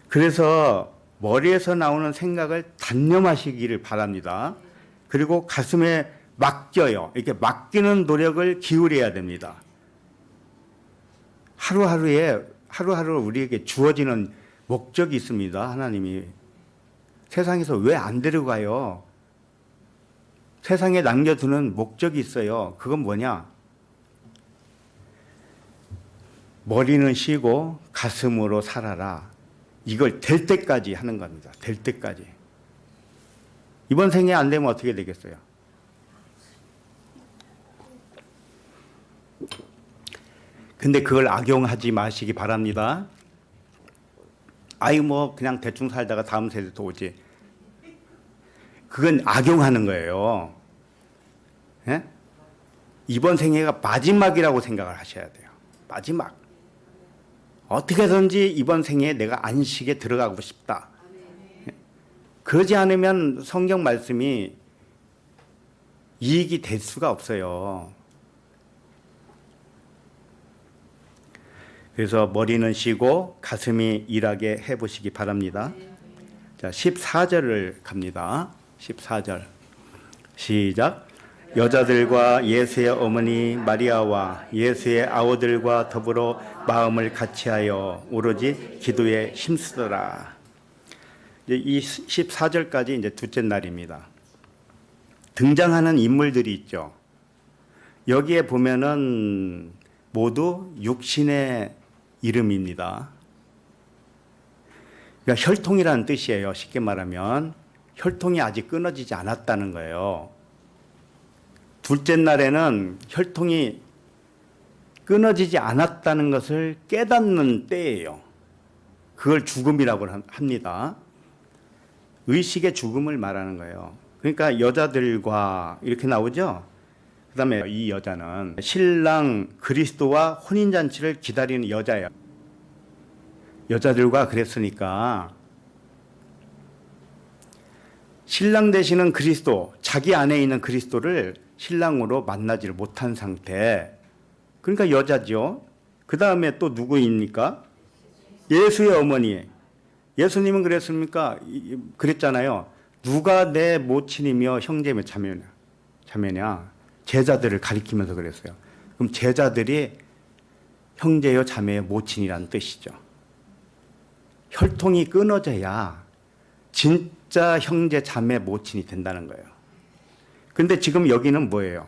그래서 머리에서 나오는 생각을 단념하시기를 바랍니다. 그리고 가슴에 맡겨요. 이렇게 맡기는 노력을 기울여야 됩니다. 하루하루 우리에게 주어지는 목적이 있습니다. 하나님이 세상에서 왜 안 데려가요? 세상에 남겨두는 목적이 있어요. 그건 뭐냐? 머리는 쉬고 가슴으로 살아라. 이걸 될 때까지 하는 겁니다. 될 때까지. 이번 생에 안 되면 어떻게 되겠어요? 근데 그걸 악용하지 마시기 바랍니다. 아이 뭐 그냥 대충 살다가 다음 세대도 오지. 그건 악용하는 거예요. 예? 이번 생애가 마지막이라고 생각을 하셔야 돼요. 마지막. 어떻게든지 이번 생애에 내가 안식에 들어가고 싶다. 예? 그러지 않으면 성경 말씀이 이익이 될 수가 없어요. 그래서 머리는 쉬고 가슴이 일하게 해보시기 바랍니다. 자, 14절을 갑니다. 14절. 시작. 여자들과 예수의 어머니 마리아와 예수의 아우들과 더불어 마음을 같이하여 오로지 기도에 힘쓰더라. 이 14절까지 이제 둘째 날입니다. 등장하는 인물들이 있죠. 여기에 보면은 모두 육신의 이름입니다. 그러니까 혈통이라는 뜻이에요. 쉽게 말하면 혈통이 아직 끊어지지 않았다는 거예요. 둘째 날에는 혈통이 끊어지지 않았다는 것을 깨닫는 때예요. 그걸 죽음이라고 합니다. 의식의 죽음을 말하는 거예요. 그러니까 여자들과 이렇게 나오죠. 그 다음에 이 여자는 신랑 그리스도와 혼인잔치를 기다리는 여자예요. 여자들과 그랬으니까 신랑 되시는 그리스도, 자기 안에 있는 그리스도를 신랑으로 만나지를 못한 상태. 그러니까 여자죠. 그 다음에 또 누구입니까? 예수의 어머니. 예수님은 그랬습니까? 그랬잖아요. 누가 내 모친이며 형제며 자매냐? 제자들을 가리키면서 그랬어요. 그럼 제자들이 형제요 자매요 모친이라는 뜻이죠. 혈통이 끊어져야 진짜 형제 자매 모친이 된다는 거예요. 그런데 지금 여기는 뭐예요?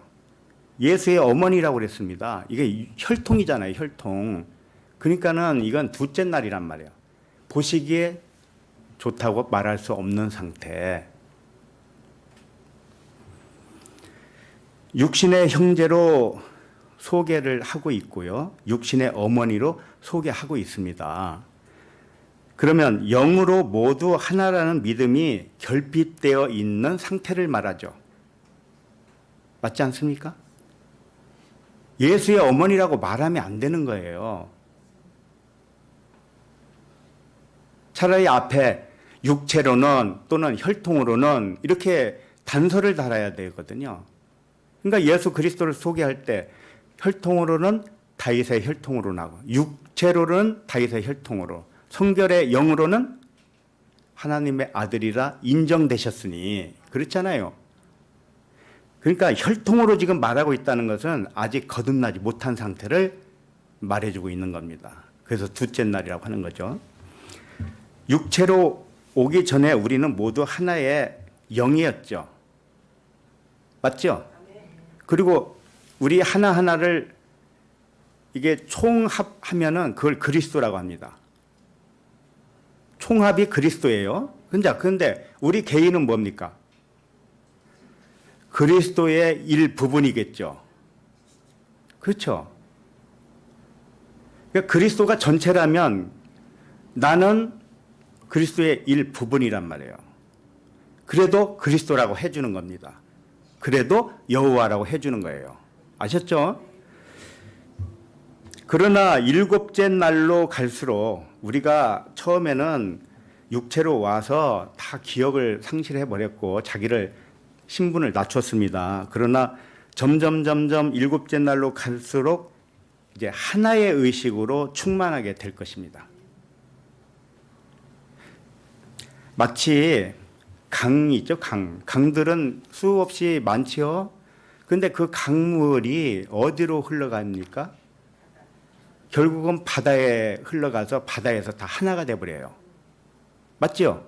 예수의 어머니라고 그랬습니다. 이게 혈통이잖아요. 혈통. 그러니까는 이건 둘째 날이란 말이에요. 보시기에 좋다고 말할 수 없는 상태. 육신의 형제로 소개를 하고 있고요. 육신의 어머니로 소개하고 있습니다. 그러면 영으로 모두 하나라는 믿음이 결핍되어 있는 상태를 말하죠. 맞지 않습니까? 예수의 어머니라고 말하면 안 되는 거예요. 차라리 앞에 육체로는 또는 혈통으로는 이렇게 단서를 달아야 되거든요. 그러니까 예수 그리스도를 소개할 때 혈통으로는 다윗의 혈통으로 나고 육체로는 다윗의 혈통으로 성결의 영으로는 하나님의 아들이라 인정되셨으니 그렇잖아요. 그러니까 혈통으로 지금 말하고 있다는 것은 아직 거듭나지 못한 상태를 말해주고 있는 겁니다. 그래서 둘째 날이라고 하는 거죠. 육체로 오기 전에 우리는 모두 하나의 영이었죠. 맞죠? 그리고 우리 하나하나를 이게 총합하면은 그걸 그리스도라고 합니다. 총합이 그리스도예요. 그런데 우리 개인은 뭡니까? 그리스도의 일부분이겠죠. 그렇죠? 그러니까 그리스도가 전체라면 나는 그리스도의 일부분이란 말이에요. 그래도 그리스도라고 해주는 겁니다. 그래도 여호와라고 해주는 거예요. 아셨죠? 그러나 일곱째 날로 갈수록 우리가 처음에는 육체로 와서 다 기억을 상실해버렸고 자기를 신분을 낮췄습니다. 그러나 점점 일곱째 날로 갈수록 이제 하나의 의식으로 충만하게 될 것입니다. 마치 강이 있죠, 강. 강들은 수없이 많지요. 그런데 그 강물이 어디로 흘러갑니까? 결국은 바다에 흘러가서 바다에서 다 하나가 돼버려요. 맞죠?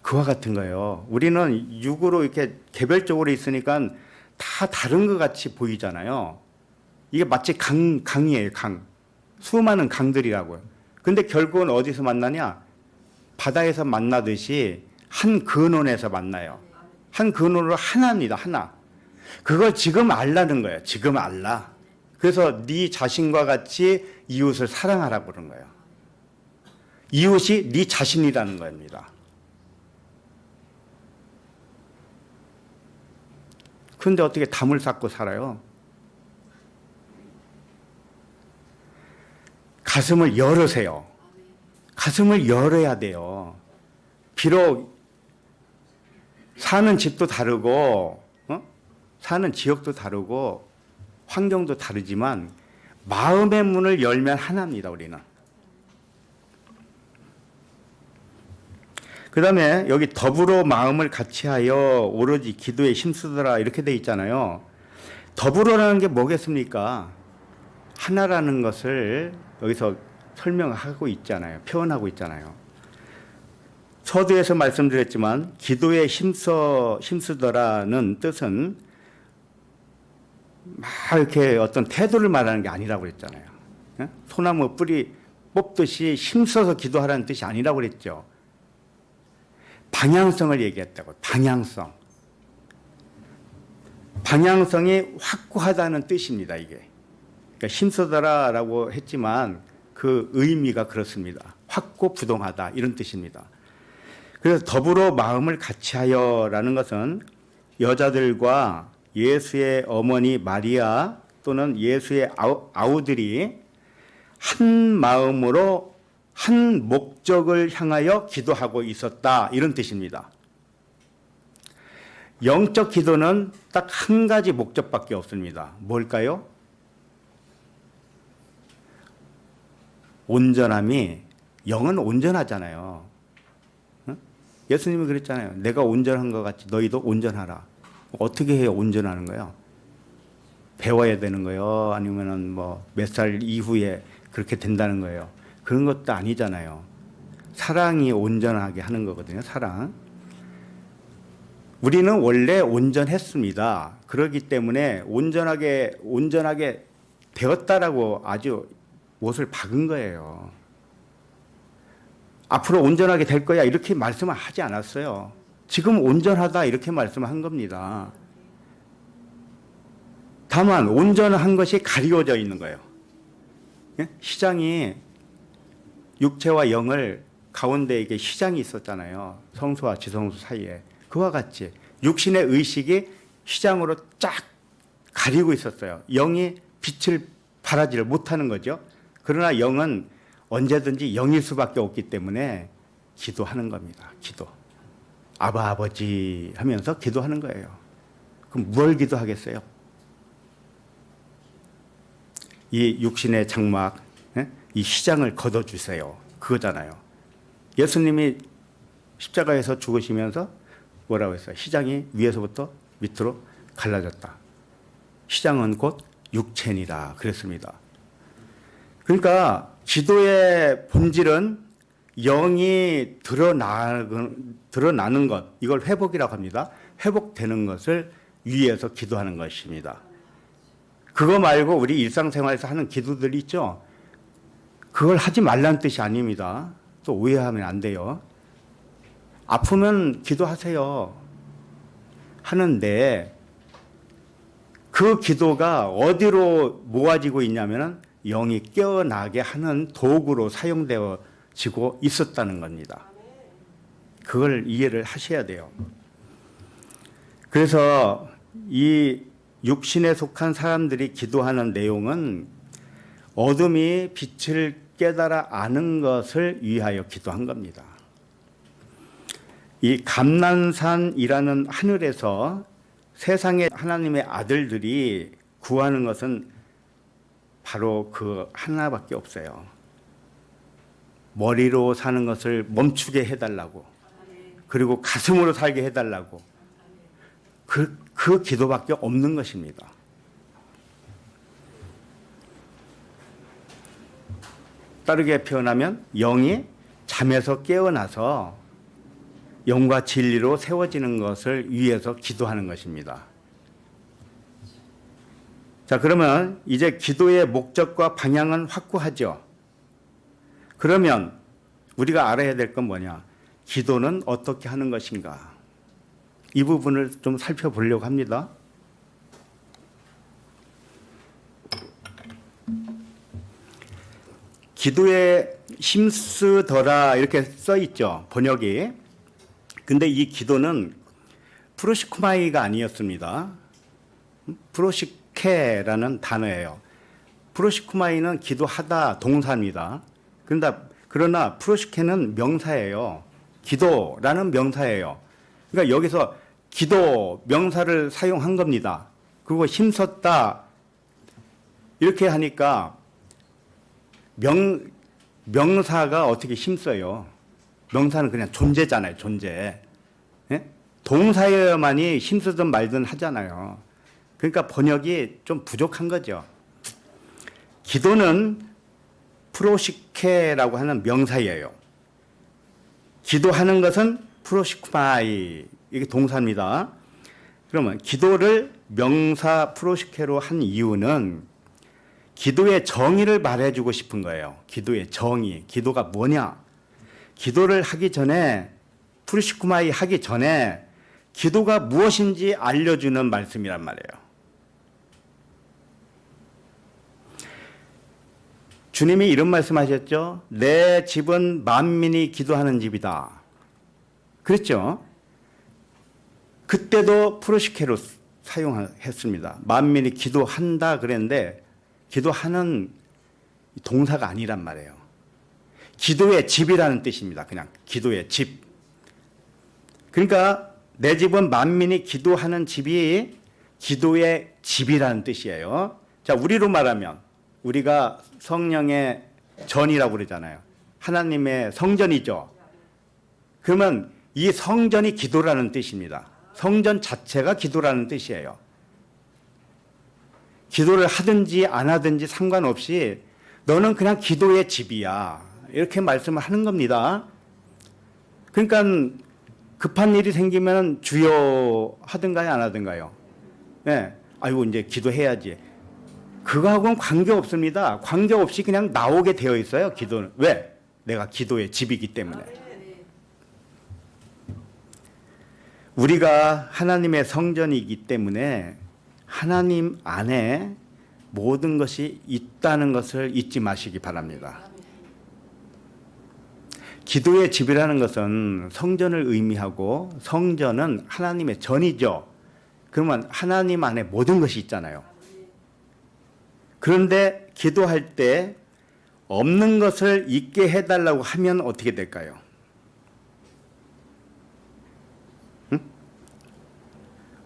그와 같은 거예요. 우리는 육으로 이렇게 개별적으로 있으니까 다 다른 것 같이 보이잖아요. 이게 마치 강이에요, 강. 수많은 강들이라고요. 근데 결국은 어디서 만나냐? 바다에서 만나듯이 한 근원에서 만나요. 한 근원으로 하나입니다. 하나. 그걸 지금 알라는 거예요. 지금 알라. 그래서 네 자신과 같이 이웃을 사랑하라고 그런 거예요. 이웃이 네 자신이라는 겁니다. 그런데 어떻게 담을 쌓고 살아요? 가슴을 열으세요. 가슴을 열어야 돼요. 비록 사는 집도 다르고 사는 지역도 다르고 환경도 다르지만 마음의 문을 열면 하나입니다. 우리는. 그 다음에 여기 더불어 마음을 같이하여 오로지 기도에 힘쓰더라 이렇게 돼 있잖아요. 더불어라는 게 뭐겠습니까? 하나라는 것을 여기서 설명하고 있잖아요. 표현하고 있잖아요. 서두에서 말씀드렸지만 기도에 힘쓰더라는 뜻은 막 이렇게 어떤 태도를 말하는 게 아니라고 그랬잖아요. 소나무 뿌리 뽑듯이 힘써서 기도하라는 뜻이 아니라고 그랬죠. 방향성을 얘기했다고. 방향성이 확고하다는 뜻입니다. 이게. 그러니까 힘쓰더라라고 했지만 그 의미가 그렇습니다. 확고부동하다 이런 뜻입니다. 그래서 더불어 마음을 같이하여라는 것은 여자들과 예수의 어머니 마리아 또는 예수의 아우들이 한 마음으로 한 목적을 향하여 기도하고 있었다 이런 뜻입니다. 영적 기도는 딱 한 가지 목적밖에 없습니다. 뭘까요? 온전함이, 영은 온전하잖아요. 예수님이 그랬잖아요. 내가 온전한 것 같이 너희도 온전하라. 어떻게 해야 온전하는 거예요? 배워야 되는 거예요? 아니면은 뭐 몇 살 이후에 그렇게 된다는 거예요? 그런 것도 아니잖아요. 사랑이 온전하게 하는 거거든요. 사랑. 우리는 원래 온전했습니다. 그렇기 때문에 온전하게 되었다라고 아주 못을 박은 거예요. 앞으로 온전하게 될 거야 이렇게 말씀을 하지 않았어요. 지금 온전하다 이렇게 말씀한 겁니다. 다만 온전한 것이 가리워져 있는 거예요. 시장이 육체와 영을 가운데 이게 시장이 있었잖아요. 성소와 지성소 사이에. 그와 같이 육신의 의식이 시장으로 쫙 가리고 있었어요. 영이 빛을 발하지를 못하는 거죠. 그러나 영은 언제든지 영일 수밖에 없기 때문에 기도하는 겁니다. 기도. 아바 아버지 하면서 기도하는 거예요. 그럼 뭘 기도하겠어요? 이 육신의 장막, 이 시장을 걷어주세요. 그거잖아요. 예수님이 십자가에서 죽으시면서 뭐라고 했어요? 시장이 위에서부터 밑으로 갈라졌다. 시장은 곧 육체니라 그랬습니다. 그러니까 기도의 본질은 영이 드러나는 것, 이걸 회복이라고 합니다. 회복되는 것을 위해서 기도하는 것입니다. 그거 말고 우리 일상생활에서 하는 기도들이 있죠. 그걸 하지 말라는 뜻이 아닙니다. 또 오해하면 안 돼요. 아프면 기도하세요. 하는데 그 기도가 어디로 모아지고 있냐면은 영이 깨어나게 하는 도구로 사용되어지고 있었다는 겁니다. 그걸 이해를 하셔야 돼요. 그래서 이 육신에 속한 사람들이 기도하는 내용은 어둠이 빛을 깨달아 아는 것을 위하여 기도한 겁니다. 이 감난산이라는 하늘에서 세상의 하나님의 아들들이 구하는 것은 바로 그 하나밖에 없어요. 머리로 사는 것을 멈추게 해달라고, 그리고 가슴으로 살게 해달라고, 그 기도밖에 없는 것입니다. 다르게 표현하면 영이 잠에서 깨어나서 영과 진리로 세워지는 것을 위해서 기도하는 것입니다. 자, 그러면 이제 기도의 목적과 방향은 확고하죠. 그러면 우리가 알아야 될 건 뭐냐? 기도는 어떻게 하는 것인가? 이 부분을 좀 살펴보려고 합니다. 기도에 힘쓰더라 이렇게 써 있죠. 번역이. 근데 이 기도는 프로시코마이가 아니었습니다. 프로시케라는 단어예요. 프로시쿠마이는 기도하다 동사입니다. 그러나 프로시케는 명사예요. 기도라는 명사예요. 그러니까 여기서 기도 명사를 사용한 겁니다. 그리고 힘썼다 이렇게 하니까 명사가 어떻게 힘써요? 명사는 그냥 존재잖아요. 존재. 예? 동사여야만이 힘쓰든 말든 하잖아요. 그러니까 번역이 좀 부족한 거죠. 기도는 프로시케라고 하는 명사예요. 기도하는 것은 프로시쿠마이, 이게 동사입니다. 그러면 기도를 명사 프로시케로 한 이유는 기도의 정의를 말해주고 싶은 거예요. 기도의 정의, 기도가 뭐냐? 기도를 하기 전에, 프로시쿠마이 하기 전에 기도가 무엇인지 알려주는 말씀이란 말이에요. 주님이 이런 말씀하셨죠. 내 집은 만민이 기도하는 집이다. 그랬죠. 그때도 프로시케로 사용했습니다. 만민이 기도한다 그랬는데 기도하는 동사가 아니란 말이에요. 기도의 집이라는 뜻입니다. 그냥 기도의 집. 그러니까 내 집은 만민이 기도하는 집이 기도의 집이라는 뜻이에요. 자, 우리로 말하면 우리가 성령의 전이라고 그러잖아요. 하나님의 성전이죠. 그러면 이 성전이 기도라는 뜻입니다. 성전 자체가 기도라는 뜻이에요. 기도를 하든지 안 하든지 상관없이 너는 그냥 기도의 집이야. 이렇게 말씀을 하는 겁니다. 그러니까 급한 일이 생기면 주여 하든가요, 안 하든가요? 네. 아이고, 이제 기도해야지. 그거하고는 관계없습니다. 관계없이 그냥 나오게 되어 있어요, 기도는. 왜? 내가 기도의 집이기 때문에. 우리가 하나님의 성전이기 때문에 하나님 안에 모든 것이 있다는 것을 잊지 마시기 바랍니다. 기도의 집이라는 것은 성전을 의미하고 성전은 하나님의 전이죠. 그러면 하나님 안에 모든 것이 있잖아요. 그런데 기도할 때 없는 것을 있게 해달라고 하면 어떻게 될까요? 응?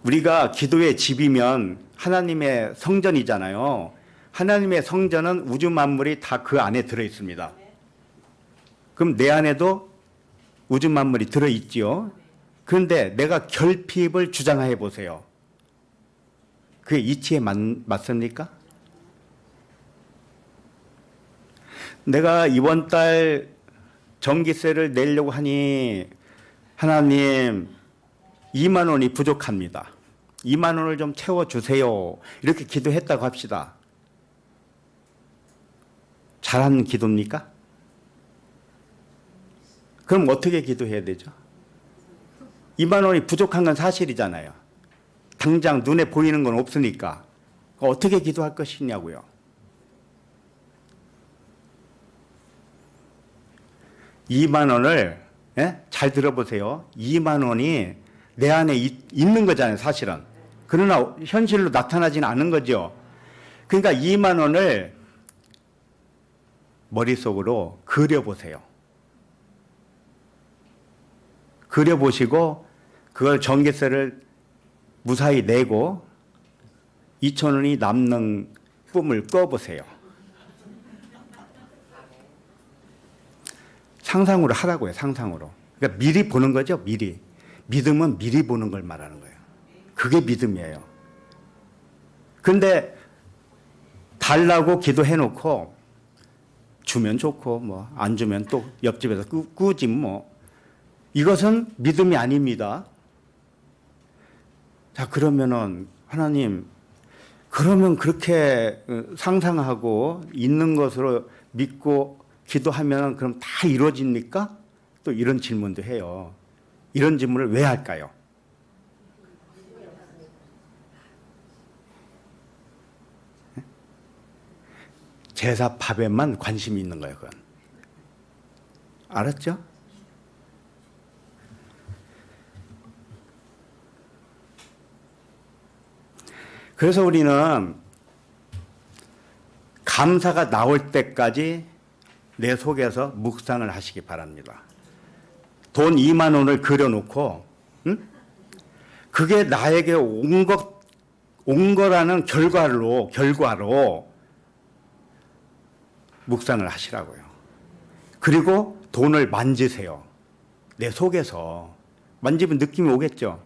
우리가 기도의 집이면 하나님의 성전이잖아요. 하나님의 성전은 우주 만물이 다 그 안에 들어있습니다. 그럼 내 안에도 우주 만물이 들어있지요. 그런데 내가 결핍을 주장해 보세요. 그게 이치에 맞습니까? 내가 이번 달 전기세를 내려고 하니 하나님 2만 원이 부족합니다. 2만 원을 좀 채워주세요. 이렇게 기도했다고 합시다. 잘한 기도입니까? 그럼 어떻게 기도해야 되죠? 2만 원이 부족한 건 사실이잖아요. 당장 눈에 보이는 건 없으니까. 어떻게 기도할 것이냐고요. (2만 원을) 잘 들어보세요. 2만 원이 내 안에 있는 거잖아요, 사실은. 그러나 현실로 나타나지는 않은 거죠. 그러니까 2만 원을 머릿속으로 그려보세요. 그려보시고 그걸 전기세를 무사히 내고 2천 원이 남는 꿈을 꿔보세요. 상상으로 하라고요. 상상으로. 그러니까 미리 보는 거죠. 미리. 믿음은 미리 보는 걸 말하는 거예요. 그게 믿음이에요. 그런데 달라고 기도해놓고 주면 좋고 뭐 안 주면 또 옆집에서 꾸지 뭐. 이것은 믿음이 아닙니다. 자, 그러면은 하나님, 그러면 그렇게 상상하고 있는 것으로 믿고 기도하면 그럼 다 이루어집니까? 또 이런 질문도 해요. 이런 질문을 왜 할까요? 제사 밥에만 관심이 있는 거예요, 그건. 알았죠? 그래서 우리는 감사가 나올 때까지 내 속에서 묵상을 하시기 바랍니다. 돈 2만 원을 그려놓고 그게 나에게 온 거라는 결과로 묵상을 하시라고요. 그리고 돈을 만지세요. 내 속에서. 만지면 느낌이 오겠죠.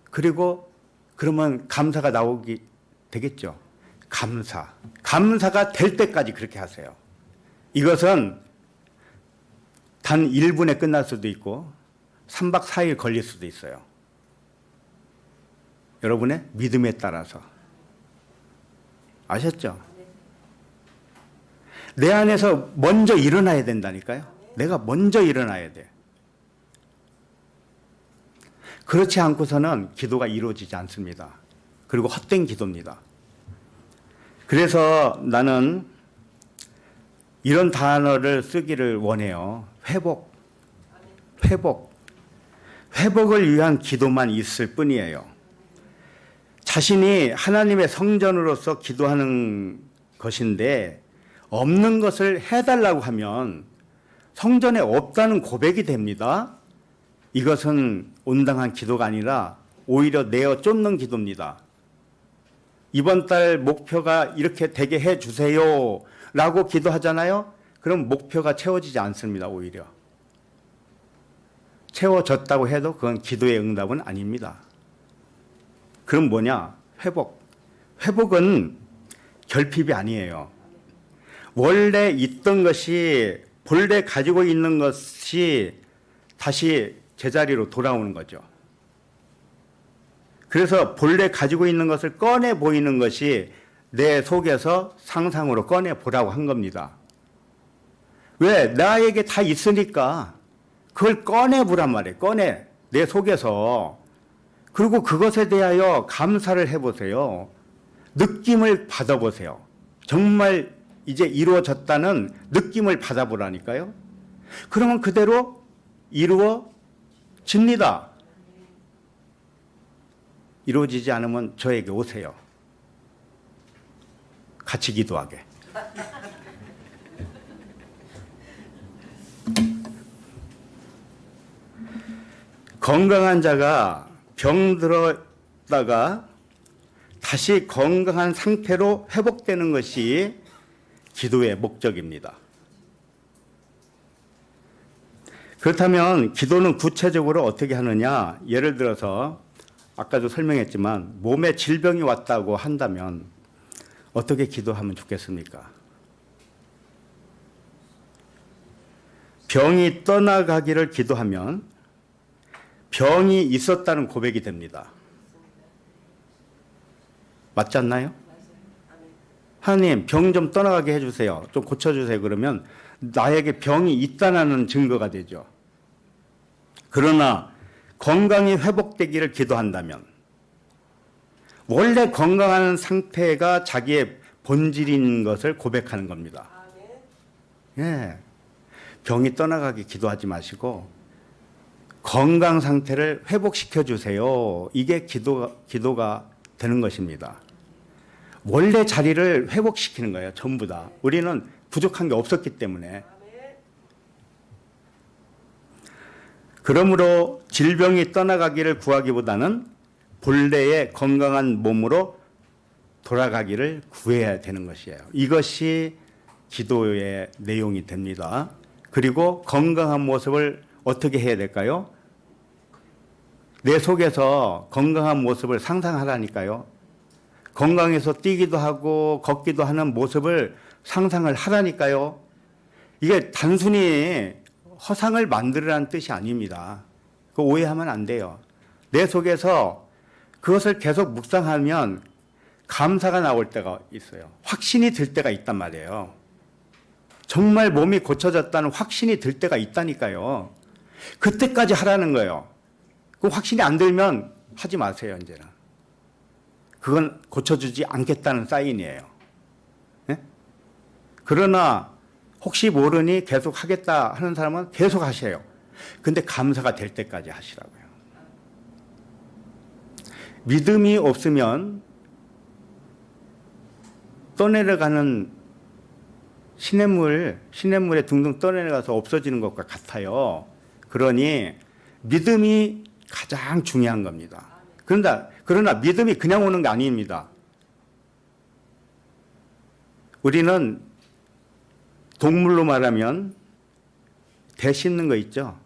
그리고 그러면 감사가 나오기 되겠죠. 감사가 될 때까지 그렇게 하세요. 이것은 단 1분에 끝날 수도 있고 3박 4일 걸릴 수도 있어요. 여러분의 믿음에 따라서. 아셨죠? 내 안에서 먼저 일어나야 된다니까요. 내가 먼저 일어나야 돼. 그렇지 않고서는 기도가 이루어지지 않습니다. 그리고 헛된 기도입니다. 그래서 나는 이런 단어를 쓰기를 원해요. 회복을 위한 기도만 있을 뿐이에요. 자신이 하나님의 성전으로서 기도하는 것인데 없는 것을 해달라고 하면 성전에 없다는 고백이 됩니다. 이것은 온당한 기도가 아니라 오히려 내어 쫓는 기도입니다. 이번 달 목표가 이렇게 되게 해주세요 라고 기도하잖아요. 그럼 목표가 채워지지 않습니다. 오히려 채워졌다고 해도 그건 기도의 응답은 아닙니다. 그럼 뭐냐? 회복은 결핍이 아니에요. 원래 있던 것이 본래 가지고 있는 것이 다시 제자리로 돌아오는 거죠. 그래서 본래 가지고 있는 것을 꺼내 보이는 것이 내 속에서 상상으로 꺼내 보라고 한 겁니다. 왜? 나에게 다 있으니까 그걸 꺼내 보란 말이에요. 내 속에서. 그리고 그것에 대하여 감사를 해보세요. 느낌을 받아보세요. 정말 이제 이루어졌다는 느낌을 받아보라니까요. 그러면 그대로 이루어집니다. 이루어지지 않으면 저에게 오세요. 같이 기도하게. 건강한 자가 병들었다가 다시 건강한 상태로 회복되는 것이 기도의 목적입니다. 그렇다면 기도는 구체적으로 어떻게 하느냐? 예를 들어서 아까도 설명했지만 몸에 질병이 왔다고 한다면 어떻게 기도하면 좋겠습니까? 병이 떠나가기를 기도하면 병이 있었다는 고백이 됩니다. 맞지 않나요? 하나님, 병 좀 떠나가게 해주세요. 좀 고쳐주세요. 그러면 나에게 병이 있다는 증거가 되죠. 그러나 건강이 회복되기를 기도한다면 원래 건강한 상태가 자기의 본질인 것을 고백하는 겁니다. 예, 병이 떠나가게 기도하지 마시고 건강 상태를 회복시켜 주세요. 이게 기도가 되는 것입니다. 원래 자리를 회복시키는 거예요. 전부 다. 우리는 부족한 게 없었기 때문에. 그러므로 질병이 떠나가기를 구하기보다는 본래의 건강한 몸으로 돌아가기를 구해야 되는 것이에요. 이것이 기도의 내용이 됩니다. 그리고 건강한 모습을 어떻게 해야 될까요? 내 속에서 건강한 모습을 상상하라니까요. 건강해서 뛰기도 하고 걷기도 하는 모습을 상상을 하라니까요. 이게 단순히 허상을 만들으라는 뜻이 아닙니다. 그거 오해하면 안 돼요. 내 속에서 그것을 계속 묵상하면 감사가 나올 때가 있어요. 확신이 들 때가 있단 말이에요. 정말 몸이 고쳐졌다는 확신이 들 때가 있다니까요. 그때까지 하라는 거예요. 그 확신이 안 들면 하지 마세요, 이제는. 그건 고쳐주지 않겠다는 사인이에요. 네? 그러나 혹시 모르니 계속 하겠다 하는 사람은 계속 하세요. 근데 감사가 될 때까지 하시라고요. 믿음이 없으면 떠내려가는 시냇물에 둥둥 떠내려가서 없어지는 것과 같아요. 그러니 믿음이 가장 중요한 겁니다. 그러나 믿음이 그냥 오는 게 아닙니다. 우리는 동물로 말하면 대 씹는 거 있죠?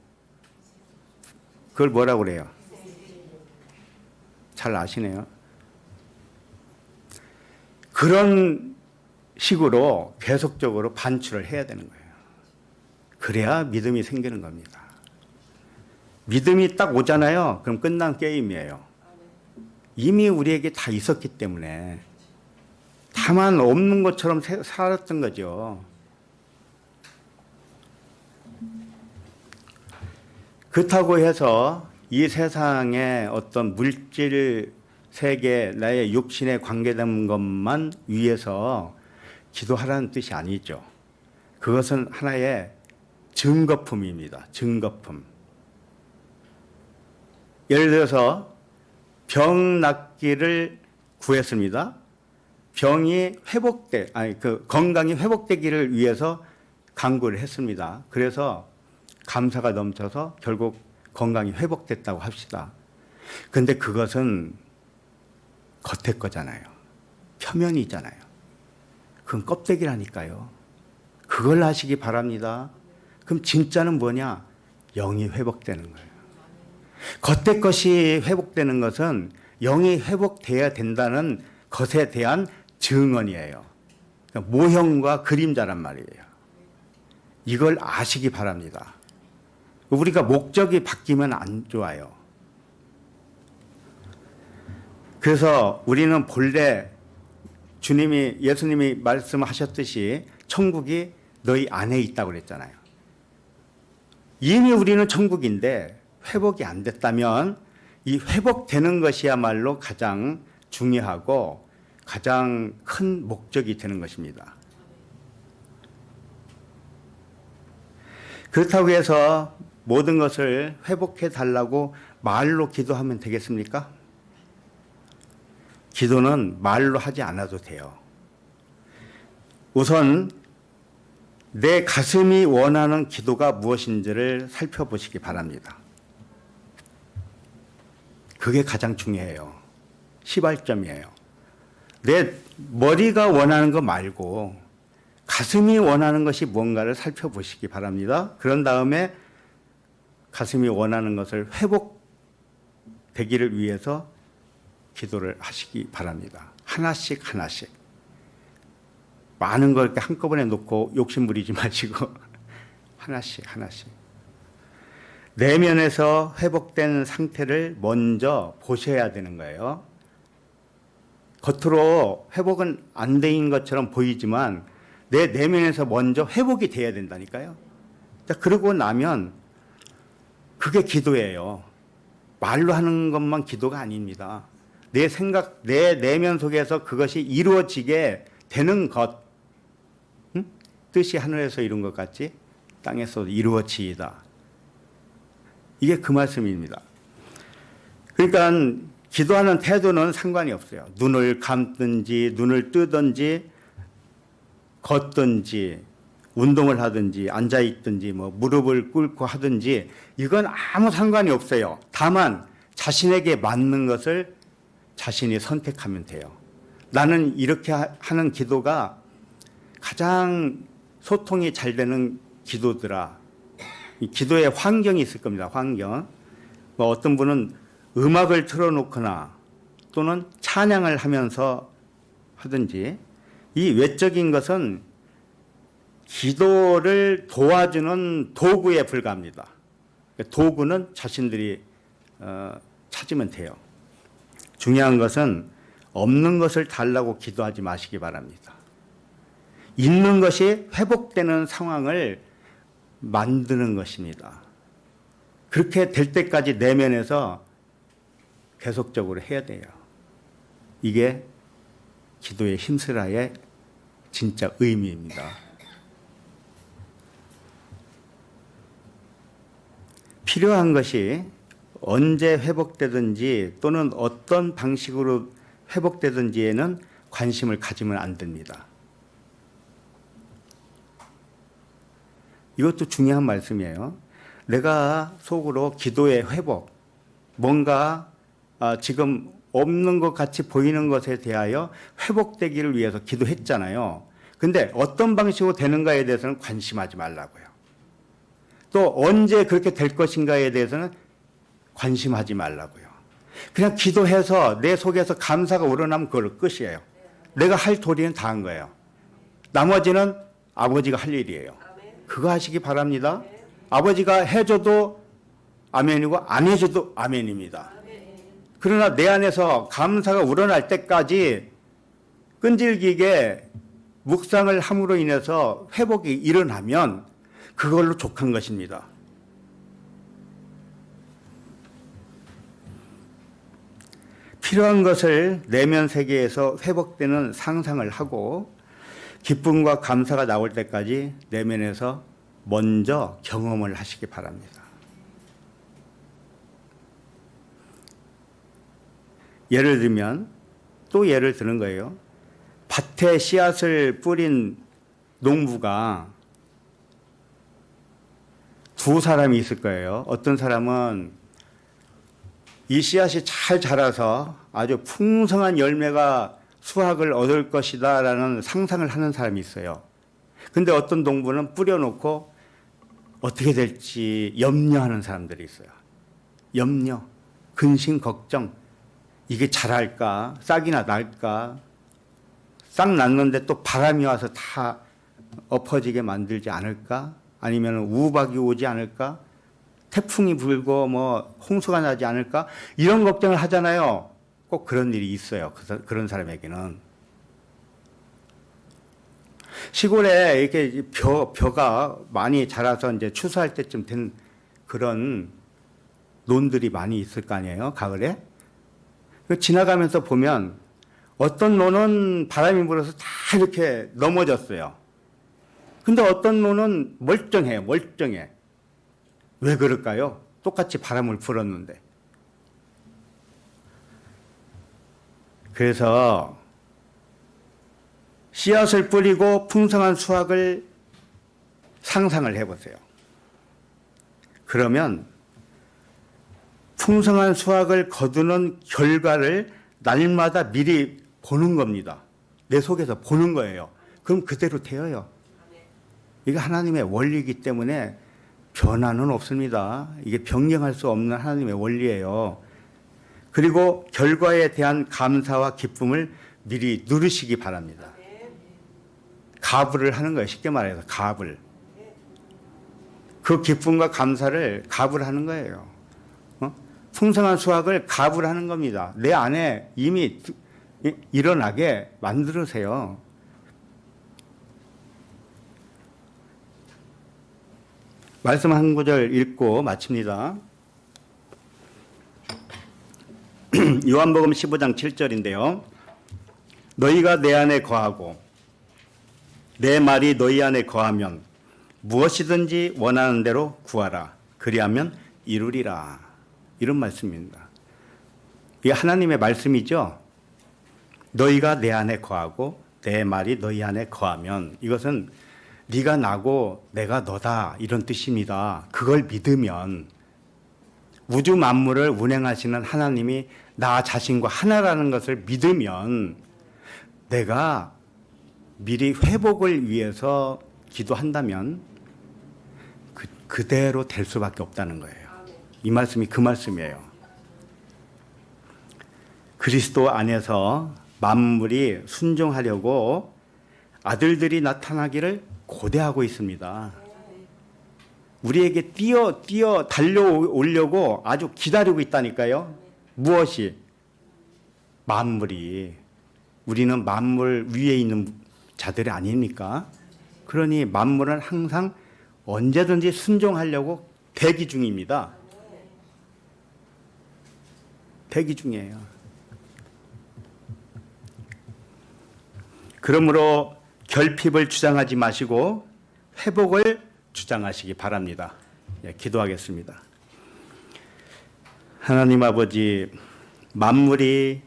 그걸 뭐라고 그래요? 잘 아시네요. 그런 식으로 계속적으로 반출을 해야 되는 거예요. 그래야 믿음이 생기는 겁니다. 믿음이 딱 오잖아요. 그럼 끝난 게임이에요. 이미 우리에게 다 있었기 때문에 다만 없는 것처럼 살았던 거죠. 그렇다고 해서 이 세상의 어떤 물질 세계, 나의 육신에 관계된 것만 위해서 기도하라는 뜻이 아니죠. 그것은 하나의 증거품입니다. 증거품. 예를 들어서 병 낫기를 구했습니다. 병이 건강이 회복되기를 위해서 간구를 했습니다. 그래서 감사가 넘쳐서 결국 건강이 회복됐다고 합시다. 근데 그것은 겉에 거잖아요. 표면이잖아요. 그건 껍데기라니까요. 그걸 하시기 바랍니다. 그럼 진짜는 뭐냐? 영이 회복되는 거예요. 겉의 것이 회복되는 것은 영이 회복돼야 된다는 것에 대한 증언이에요. 그러니까 모형과 그림자란 말이에요. 이걸 아시기 바랍니다. 우리가 목적이 바뀌면 안 좋아요. 그래서 우리는 본래 예수님이 말씀하셨듯이 천국이 너희 안에 있다고 그랬잖아요. 이미 우리는 천국인데 회복이 안 됐다면 이 회복되는 것이야말로 가장 중요하고 가장 큰 목적이 되는 것입니다. 그렇다고 해서 모든 것을 회복해 달라고 말로 기도하면 되겠습니까? 기도는 말로 하지 않아도 돼요. 우선 내 가슴이 원하는 기도가 무엇인지를 살펴보시기 바랍니다. 그게 가장 중요해요. 시발점이에요. 내 머리가 원하는 거 말고 가슴이 원하는 것이 뭔가를 살펴보시기 바랍니다. 그런 다음에 가슴이 원하는 것을 회복되기를 위해서 기도를 하시기 바랍니다. 하나씩 하나씩. 많은 걸 이렇게 한꺼번에 놓고 욕심 부리지 마시고 하나씩 하나씩. 내면에서 회복된 상태를 먼저 보셔야 되는 거예요. 겉으로 회복은 안 된 것처럼 보이지만 내 내면에서 먼저 회복이 돼야 된다니까요. 자, 그러고 나면 그게 기도예요. 말로 하는 것만 기도가 아닙니다. 내 생각, 내 내면 속에서 그것이 이루어지게 되는 것. 뜻이 하늘에서 이룬 것 같지 땅에서 이루어지이다. 이게 그 말씀입니다. 그러니까 기도하는 태도는 상관이 없어요. 눈을 감든지 눈을 뜨든지 걷든지 운동을 하든지 앉아있든지 무릎을 꿇고 하든지 이건 아무 상관이 없어요. 다만 자신에게 맞는 것을 자신이 선택하면 돼요. 나는 이렇게 하는 기도가 가장 소통이 잘 되는 기도더라. 이 기도의 환경이 있을 겁니다. 환경. 어떤 분은 음악을 틀어놓거나 또는 찬양을 하면서 하든지 이 외적인 것은 기도를 도와주는 도구에 불과합니다. 도구는 자신들이 찾으면 돼요. 중요한 것은 없는 것을 달라고 기도하지 마시기 바랍니다. 있는 것이 회복되는 상황을 만드는 것입니다. 그렇게 될 때까지 내면에서 계속적으로 해야 돼요. 이게 기도의 힘쓰라의 진짜 의미입니다. 필요한 것이 언제 회복되든지 또는 어떤 방식으로 회복되든지에는 관심을 가지면 안 됩니다. 이것도 중요한 말씀이에요. 내가 속으로 기도의 회복, 뭔가 지금 없는 것 같이 보이는 것에 대하여 회복되기를 위해서 기도했잖아요. 근데 어떤 방식으로 되는가에 대해서는 관심하지 말라고요. 또 언제 그렇게 될 것인가에 대해서는 관심하지 말라고요. 그냥 기도해서 내 속에서 감사가 우러나면 그걸 끝이에요. 내가 할 도리는 다 한 거예요. 나머지는 아버지가 할 일이에요. 그거 하시기 바랍니다. 아버지가 해줘도 아멘이고 안 해줘도 아멘입니다. 그러나 내 안에서 감사가 우러날 때까지 끈질기게 묵상을 함으로 인해서 회복이 일어나면 그걸로 족한 것입니다. 필요한 것을 내면 세계에서 회복되는 상상을 하고 기쁨과 감사가 나올 때까지 내면에서 먼저 경험을 하시기 바랍니다. 예를 들면 또 예를 드는 거예요. 밭에 씨앗을 뿌린 농부가 두 사람이 있을 거예요. 어떤 사람은 이 씨앗이 잘 자라서 아주 풍성한 열매가 수확을 얻을 것이다 라는 상상을 하는 사람이 있어요. 근데 어떤 농부는 뿌려놓고 어떻게 될지 염려하는 사람들이 있어요. 염려, 근심, 걱정. 이게 자랄까? 싹이나 날까? 싹 났는데 또 바람이 와서 다 엎어지게 만들지 않을까? 아니면 우박이 오지 않을까? 태풍이 불고 뭐 홍수가 나지 않을까? 이런 걱정을 하잖아요. 꼭 그런 일이 있어요. 그런 사람에게는. 시골에 이렇게 벼가 많이 자라서 이제 추수할 때쯤 된 그런 논들이 많이 있을 거 아니에요. 가을에. 지나가면서 보면 어떤 논은 바람이 불어서 다 이렇게 넘어졌어요. 근데 어떤 논은 멀쩡해요. 멀쩡해. 왜 그럴까요? 똑같이 바람을 불었는데. 그래서 씨앗을 뿌리고 풍성한 수확을 상상을 해보세요. 그러면 풍성한 수확을 거두는 결과를 날마다 미리 보는 겁니다. 내 속에서 보는 거예요. 그럼 그대로 되어요. 이게 하나님의 원리이기 때문에 변화는 없습니다. 이게 변경할 수 없는 하나님의 원리예요. 그리고 결과에 대한 감사와 기쁨을 미리 누르시기 바랍니다. 가불을 하는 거예요. 쉽게 말해서 가불. 그 기쁨과 감사를 가불하는 거예요. 풍성한 수확을 가불하는 겁니다. 내 안에 이미 일어나게 만들으세요. 말씀 한 구절 읽고 마칩니다. 요한복음 15장 7절인데요. 너희가 내 안에 거하고 내 말이 너희 안에 거하면 무엇이든지 원하는 대로 구하라. 그리하면 이루리라. 이런 말씀입니다. 이게 하나님의 말씀이죠. 너희가 내 안에 거하고 내 말이 너희 안에 거하면 이것은 네가 나고 내가 너다 이런 뜻입니다. 그걸 믿으면 우주 만물을 운행하시는 하나님이 나 자신과 하나라는 것을 믿으면 내가 미리 회복을 위해서 기도한다면 그대로 될 수밖에 없다는 거예요. 이 말씀이 그 말씀이에요. 그리스도 안에서 만물이 순종하려고 아들들이 나타나기를 고대하고 있습니다. 우리에게 뛰어 달려오려고 아주 기다리고 있다니까요. 무엇이? 만물이. 우리는 만물 위에 있는 자들이 아닙니까? 그러니 만물은 항상 언제든지 순종하려고 대기 중입니다. 대기 중이에요. 그러므로 결핍을 주장하지 마시고 회복을 주장하시기 바랍니다. 예, 기도하겠습니다. 하나님 아버지, 만물이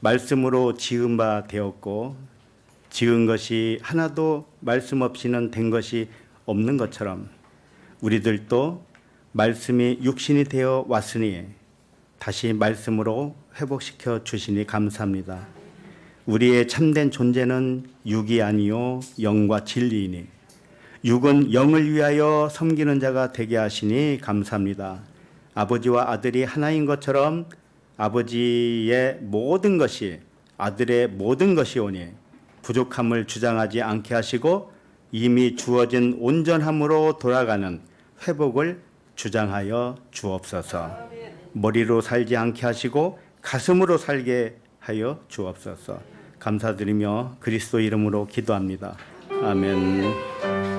말씀으로 지은 바 되었고 지은 것이 하나도 말씀 없이는 된 것이 없는 것처럼 우리들도 말씀이 육신이 되어 왔으니 다시 말씀으로 회복시켜 주시니 감사합니다. 우리의 참된 존재는 육이 아니요 영과 진리이니 육은 영을 위하여 섬기는 자가 되게 하시니 감사합니다. 아버지와 아들이 하나인 것처럼 아버지의 모든 것이 아들의 모든 것이 오니 부족함을 주장하지 않게 하시고 이미 주어진 온전함으로 돌아가는 회복을 주장하여 주옵소서. 머리로 살지 않게 하시고 가슴으로 살게 하여 주옵소서. 감사드리며 그리스도 이름으로 기도합니다. 아멘.